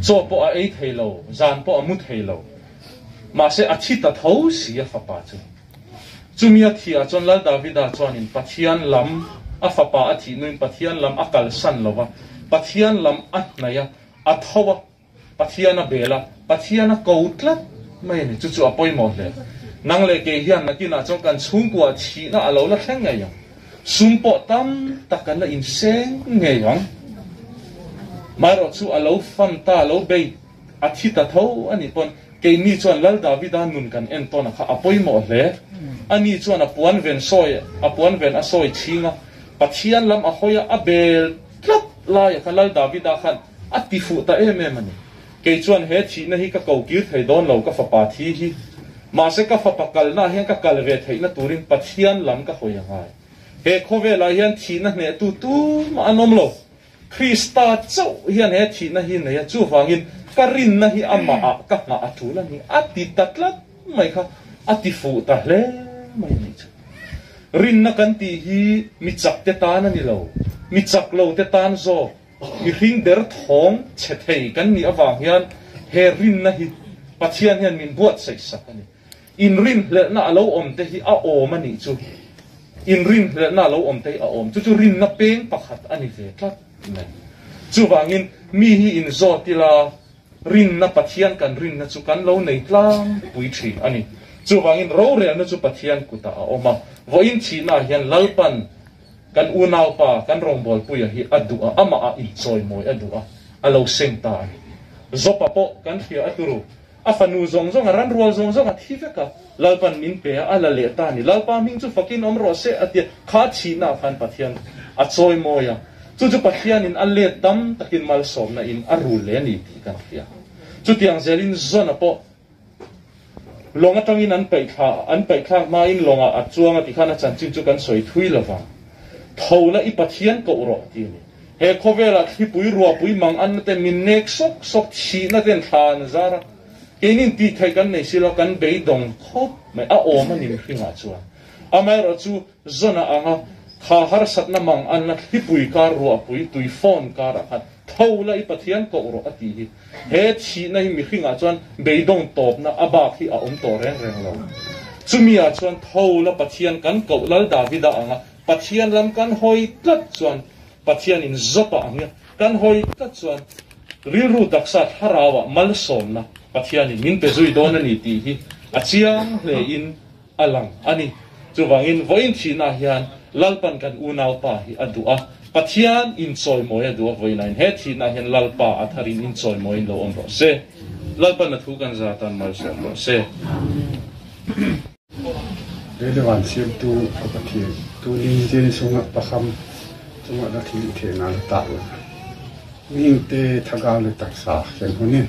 so po a ei thelo zan po amut thelo ma se achita tho si afapa chu chumia thia chon la davida chuan in pathian lam afapa athi nuin pathian lam akal san lova pathian lam atnaya athawa pathiana bela pathiana koutla mai ni chu chu apoi mo le nang le ke hian na kina chong kan chung kwa thi na alo la thleng ngai yang sumpo tam takan la in seng ngai yang maro chu alo fam ta alo be athita tho ani pon ke ni chuan lal davida nun kan en to na kha apoi mo le ani chuan apuan ven soi apuan ven a soi chinga pathian lam a hoya abel tlap la ya khalal davida khan atifu ta em mani ke chuan he thi na hi ka ko kir thei don lo ka fa pa thi hi ma se ka fa pakal na hian ka kal ve thei na turin pathian lam ka hoya ngai he khove la hian thi na ne tu ma anom lo krista chau hian he thi na hi ne ya chu wangin karin na hi ama a ka na athula ni ati tatlat mai kha atifu ta hle mai ni rin na kan ti hi mi chak te tan ani lo mi chak lo te tan zo mi hring der thong che thei kan ni awang hian he rin na hi pathian hian min buat sei sak ani in rin le na alo om te hi a om ani chu in rin le na alo om te a om chu rin na peng pakhat ani ve tlat nei chu wangin mi hi in zo tila rin na pathian kan rin na chu kan lo nei tlang pui thi ani chu wangin ro re na chu pathian kuta a oma voin chi na hian lalpan kan unaw pa kan rombol puya hi adua ama a in choi moi adua alo seng ta zopa po kan khia aturu afanu zong zong ran rual zong zong athiveka lalpan min pe ala le ta ni lalpa ming chu fakin omro se atia kha chi na phan pathian a choi moya chu pathian in alle dam takin mal som na in arul le ni ti kan khia chu tiang zelin zona po longa tangin an pai kha ma in longa a chuanga ti khana chan chin chu kan soi thui lawang thola i pathian ko ro ti ni he khovela thi pui ro pui mang an te min nek sok chi na ten than zara kenin ti thai kan nei silo kan be dong khop mai a o ma nim hringa chuan amai ro chu zona anga kha har sat na mang an na thi pui kar ro pui tui phone kar a thola i pathian ko ro ati hi he chi na hi mi hringa chuan be dong top na aba hi a om to reng lo chumia chuan thola pathian kan ko lal davida anga pathian lam kan hoi tlat chuan pathian in zopa anga kan hoi tlat chuan rilru daksa harawa mal som na pathian in min pe zui don ani ti hi achiang le in alang ani chuwangin voin thina hian lalpan kan unaw pa hi adua pathian in choi moi adua voinain he thina hian lalpa atharin in choi moi lo om ro se lalpan na thu kan za tan mal se ro se Dewan siam tu apa tu ni jenis sungai paham sungai dah tinggi na tak Ning te thagao le taksa ken hunin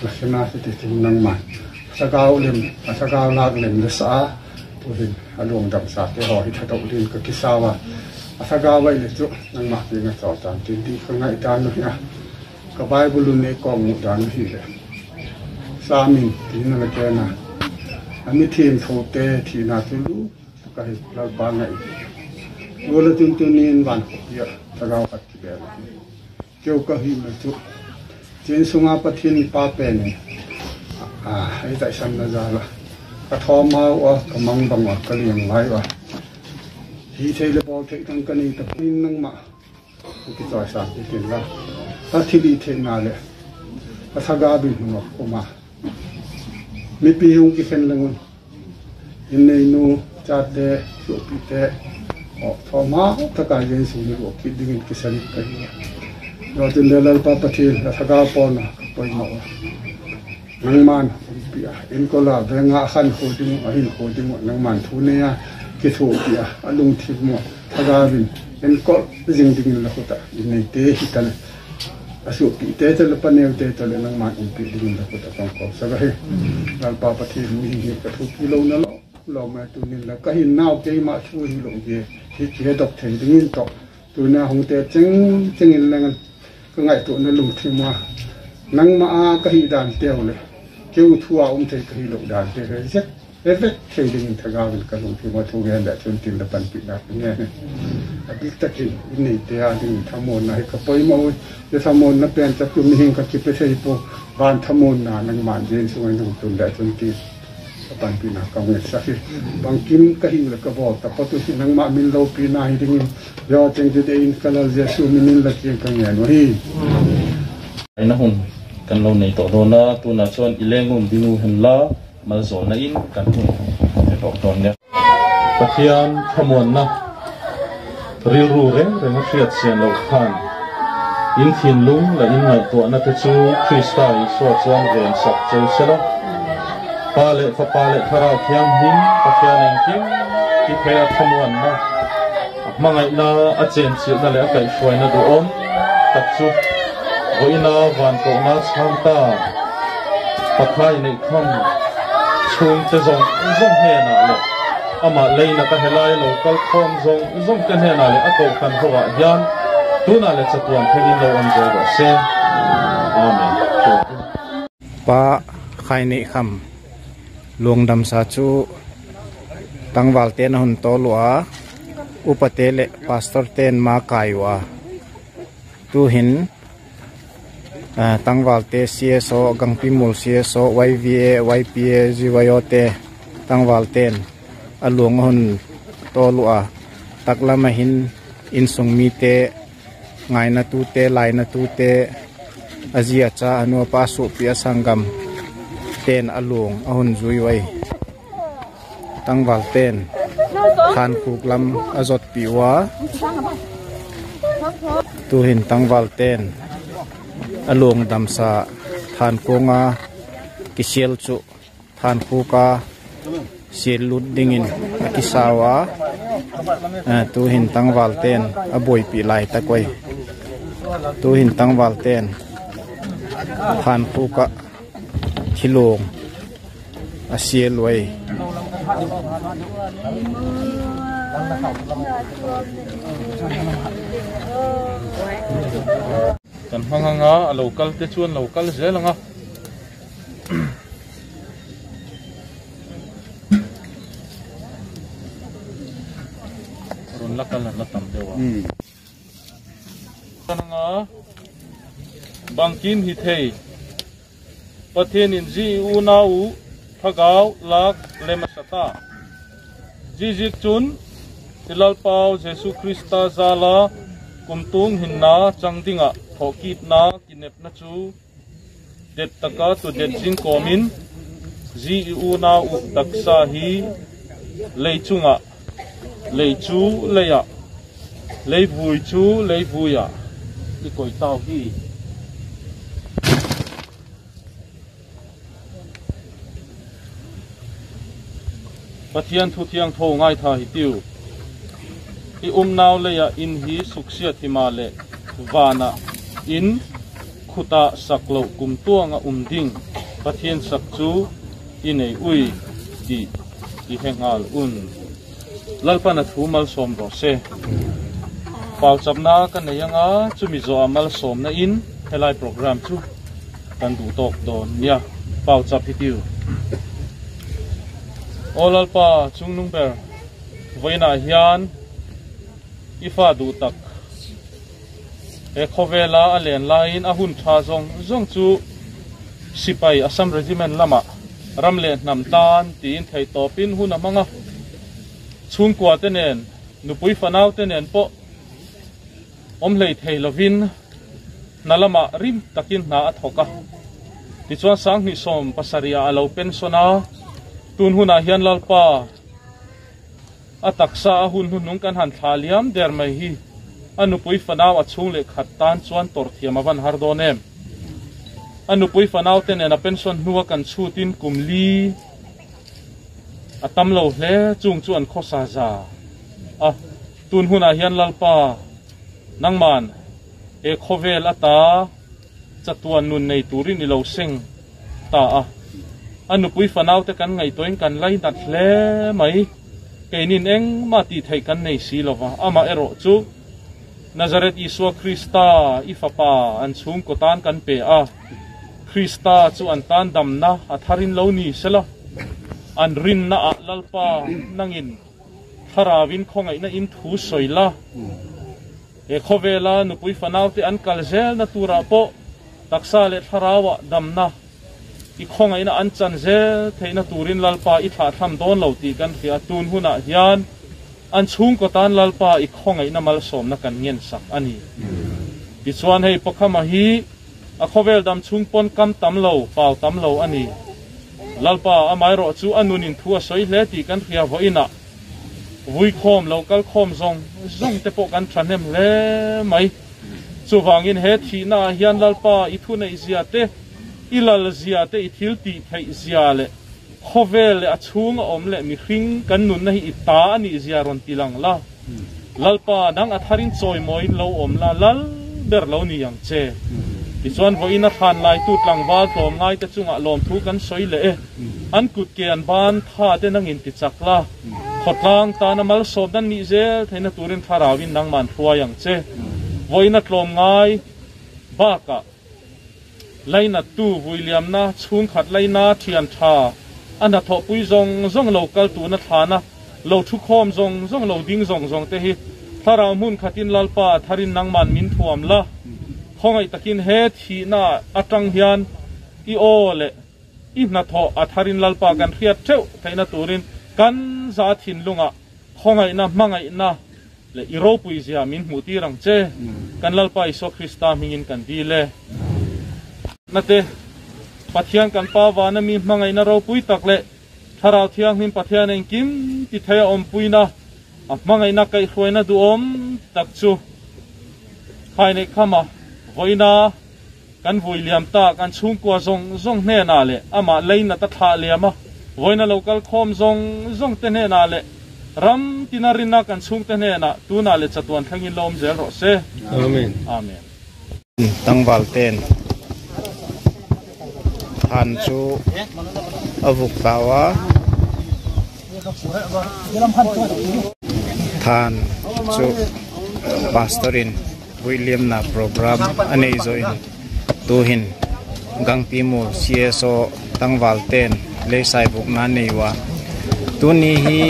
la khena se te tin nang man thagao lak lem le sa tu hin along dam sa te ho hi thatau lin ka kisawa thagao wai le chu nang ma ti nga chaw tan tin ti khangai tan no ya ka bible ne ko mu dan hi le sa min tin na ke na ami thim tho te thi na tu lu ka hi la ba ngai wala tin tin van ya thagao pat ki be kêu cơ hi mà chút chiến sung áp thiên pa pen hay tại sao nó ra là cái thò máu cái măng bằng cái liền lái hi thấy là bao thấy thằng cái này tập tin năng mà cái trò sản cái tiền là ta thi đi thế nào đấy ta saga bin nó cũng mà mi pi hung cái khen lăng in này nu chát de chụp te thò máu ta cái gì sung nó cái đinh cái sản cái rồi tin để lên pa pathil thaka pon poi mo nang man pia in ko la venga khan khoting a hin khoting nang man thu ne ya ki thu pia alung thip mo thaka bin in ko jing ding la khota nei te hitan asu pi te te pa ne te te nang man in pi ding la khota kong ko sa ga he lal pa pathil mi hi ka thu ki lo na lo ma tu ni la ka hin naw ke ma thu hi lo ge hi ke dok thei ding to tu na hong te cheng in lang cái ngày tụi nó lùng thêm mà nắng mà cái hi đàn teo này kêu thua ông thầy cái hi lục đàn teo rất rất thầy đình thằng gạo cái lùng thêm mà thu nghe để chuyên tìm là bản bị đạt nghe này biết tất nhiên này teo thì tham môn này cái bơi mồi cái tham môn nó bèn chắc chúng mình cái chip thầy po ban tham môn là năng mạn dân xung quanh tụi để chuyên tìm bản bị đạt công nghệ sắc bằng kim cái hi là cái vỏ tập tôi xin năng mạn mình lâu pi này thì do trên cái đây cái là Giêsu mình là chuyện cái nghề nó hi ai nó hùng kan lâu này tổ đồ na tu na chọn ileng hùng binu hen la mà rồi na in kan hùng để tổ đồ nhé Pathian thamuan na riu ru re nó phiat sen lâu khan in thiên lung là in ngày tổ na chu Christa Isu chuan ren sak cheu sela pa le thara thiam hin Pathian en kim ki phea thamuan na mangai na a chen chiu na le a kai hruai na du om tak chu voina van ko na chhamta pathai nei thom chung te zong he na le ama leina ka helai local khom zong ka he na le a ko khan howa hian tuna le chatuan thengin lo on jo se amen pa khai nei kham luang dam sa chu tangwal ten hun to lua upatele pastor ten ma kaiwa tu hin tangwal te CSO gangpimul CSO YVA YPA jiwayote tangwal ten alung hun to lua taklama hin insung mi te ngai na tu te lai na tu te azia cha anu pa su pia sangam ten alung ahun zui wai tangwal ten than khuk lam azot piwa tu hin tangwal ten alung damsa than konga kisiel chu than khuka sil lut dingin akisawa tu hin tangwal ten aboi pi lai takoi tu hin tangwal ten than khuka khilong asiel wai kan hanganga local te chuan local zelanga ron lakal na tam dewa hanganga bangkin hi thei pathian in ji u na u thagau lak lemasata jijik chun tilal pau Jesu Krista zala kumtung hinna changdinga thokip na kinep na chu det taka tu det jing komin ji u na u taksa hi leichunga leichu leya leivui chu leivuya i koi tau hi Pathian thu thiang tho ngai tha hi tiu i naw le ya in hi suksia thima le vana in khuta saklo kum tuanga ding pathian sak chu inei ui ti hengal lalpana thumal som ro se pau chapna kan nayanga chumi zo amal som na in helai program chu kan du tok don nia pau chap hitiu olalpa chungnung ber voina hian ifa du tak e khovela alen lain ahun tha zong chu sipai Assam regiment lama ramle nam tan tin thei topin hun amanga chung kwa tenen nupui fanau tenen po omlei thei lovin nalama rim takin na athoka ti chuan sang ni som pasaria alo pensona tun huna hian lalpa ataksa hun nung kan han thaliam der mai hi anupui fanau achung le khatan chuan tor thiam awan har donem anupui fanau tenen a pension nuwa kan chutin kumli atam lo hle chung chuan khosa za tun huna hian lalpa nangman e khovel ata chatuan nun nei turin ilo seng ta anupui fanau te kan ngai toin kan lai nat hle mai keinin eng ma ti thei kan nei si lova ama ero chu Nazareth Isua Krista ifapa an chung kotan kan pe Krista chu an tan damna atharin lo ni sela an rin na lalpa nangin tharawin khongai na in thu soila e khovela nupui fanau te an kalzel na tura po taksa le tharawa damna i khongai na an chanzel theina turin lalpa i tha tham don lo ti kan khia tun huna hian an chung kotan lalpa i khongai na mal som na kan ngen sak ani ti chuan hei pokhama hi a khovel dam chung pon kam tam lo pau tam lo ani lalpa amai ro chu anunin thua soi hle ti kan khia voina vui khom local khom zong te po kan thanem le mai chuwangin he thi na hian lalpa i thu nei zia te ilal zia te i thil ti thei zia le khovel le achung om le mi hring kan nun na hi ita ani zia ron tilang la lalpa nang atharin choi moin lo om la lal ber lo ni yang che ti chuan voina than lai tu tlang wa tlom ngai te chunga lom thu kan soi le an kut ke an ban tha te nangin ti chakla khotlang ta na mal som dan ni zel theina turin tharawin nangman thua yang che voina tlom ngai ba ka laina tu William na chung khat laina thian tha ana tho pui zong local tu na thana lo thu khom zong lo ding zong te hi tharaw mun khatin lalpa tharin nangman min thuam la khongai takin he thi na atang hian I ole I na tho atharin lalpa kan khiat theu thaina turin kan za thin lunga khongai na mangai na le iro pui zia min muti rang che kan lalpa iso Krista mingin kan di le nate pathian kan pa wana mi mangai na ro pui tak le tharaw thiang him pathian en kim ti thaya om puina mangai na kai hroina du om tak chu khaine khama voina kan voiliam ta kan chung kwa zong hne na le ama leina ta tha le ama voina local khom zong te hne na le ram tinarina kan chung te hne na tu na le chatuan thangin lom zel ro se amen amen tangwal ten han chu avuk tawa than chu pastorin William na program anei zo in tuhin gangpi mu CSO tangwal ten le sai buk na neiwa tuni hi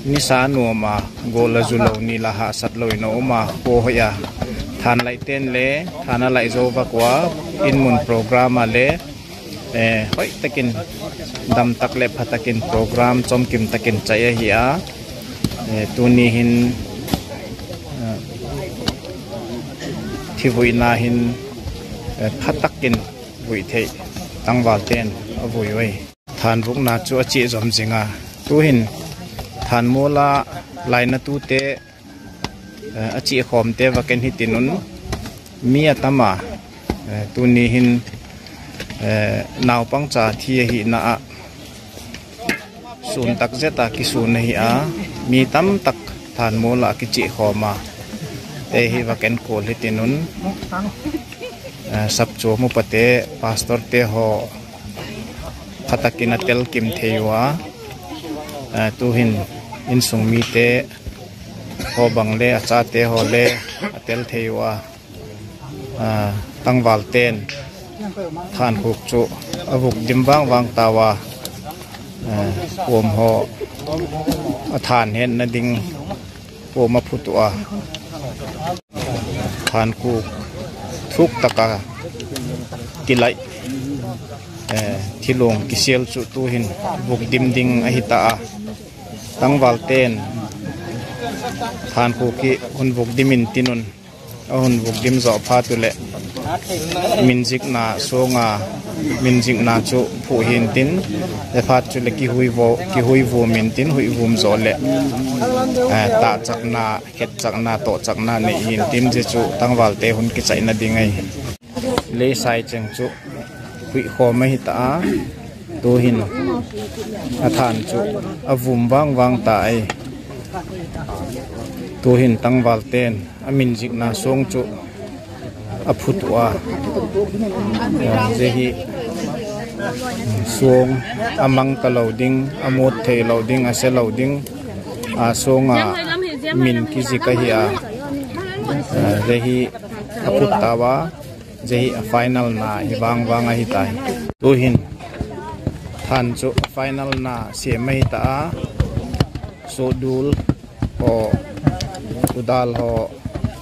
nisa nu ma gola zulo ni la ha sat loi no ma ko hoya than lai ten le thana lai zo ba kwa in mun program ale hoi takin dam tak le phatakin program chom kim takin chaya hi a tuni hin thi na hin phatakin vui thei tangwal ten avui wei than buk na chu achi zom jinga tu hin than mola laina tu te achi khom te waken hi tinun mi atama tuni hin naw pangcha thi hi na sun tak zeta ki sun hi a mi tam tak than mola ki chi khoma te hi waken kol hi tinun sap chu mu pate pastor te ho khatakina tel kim theiwa tu hin in sung mi te ho bang le acha te ho le atel theiwa tangwal ten than khuk chu avuk dimbang wang tawa om ho athan hen na ding o ma phutua than khuk thuk taka tilai thilong kisel chu tu hin buk dim ding a hita a tangwal ten than khu ki hun buk dimin tinun a hun buk dim zo pha tu le minjik na songa minjik na chu phu hin tin le phat chu le ki hui vo min tin hui vum zo le ta chakna het chakna to chakna ne hin tim je chu tangwal te hun ki chaina dingai le sai cheng chu hui kho mai ta tu hin athan chu avum wang wang ta ai tu hin tangwal ten amin jik na song chu aphutwa jehi song amang ka loading amot thei loading ase loading a songa min ki jika hi a jehi aphutawa jehi final na hiwang wanga hi tai tu hin than chu final na se mai ta so dul ho udal ho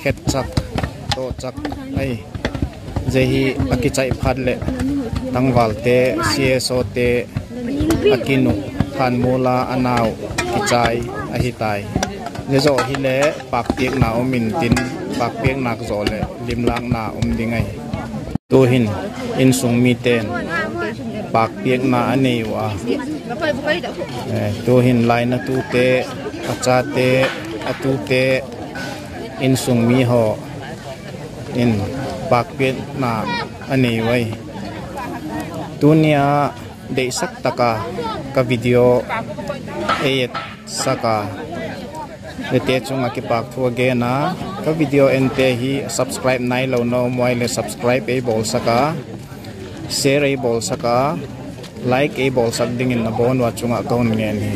het chak to chak ai jehi akichai phat le tangwal te cso te akinu than mula anaw kichai a hi tai je zo hi le pak tiek na omin tin pak pek nak zo le limlang na dingai tu hin in sung mi ten pak piek na ani wa tu hin lai na tu te acha te atu te in sung mi ho in pak piek na ani wai tunia de sak taka ka video et saka te chunga ki pak thu ge na ka video ente hi subscribe nai lo no moi le subscribe e bol saka share e bol saka like e bol sak ding in na bon wa chunga kaun nge ni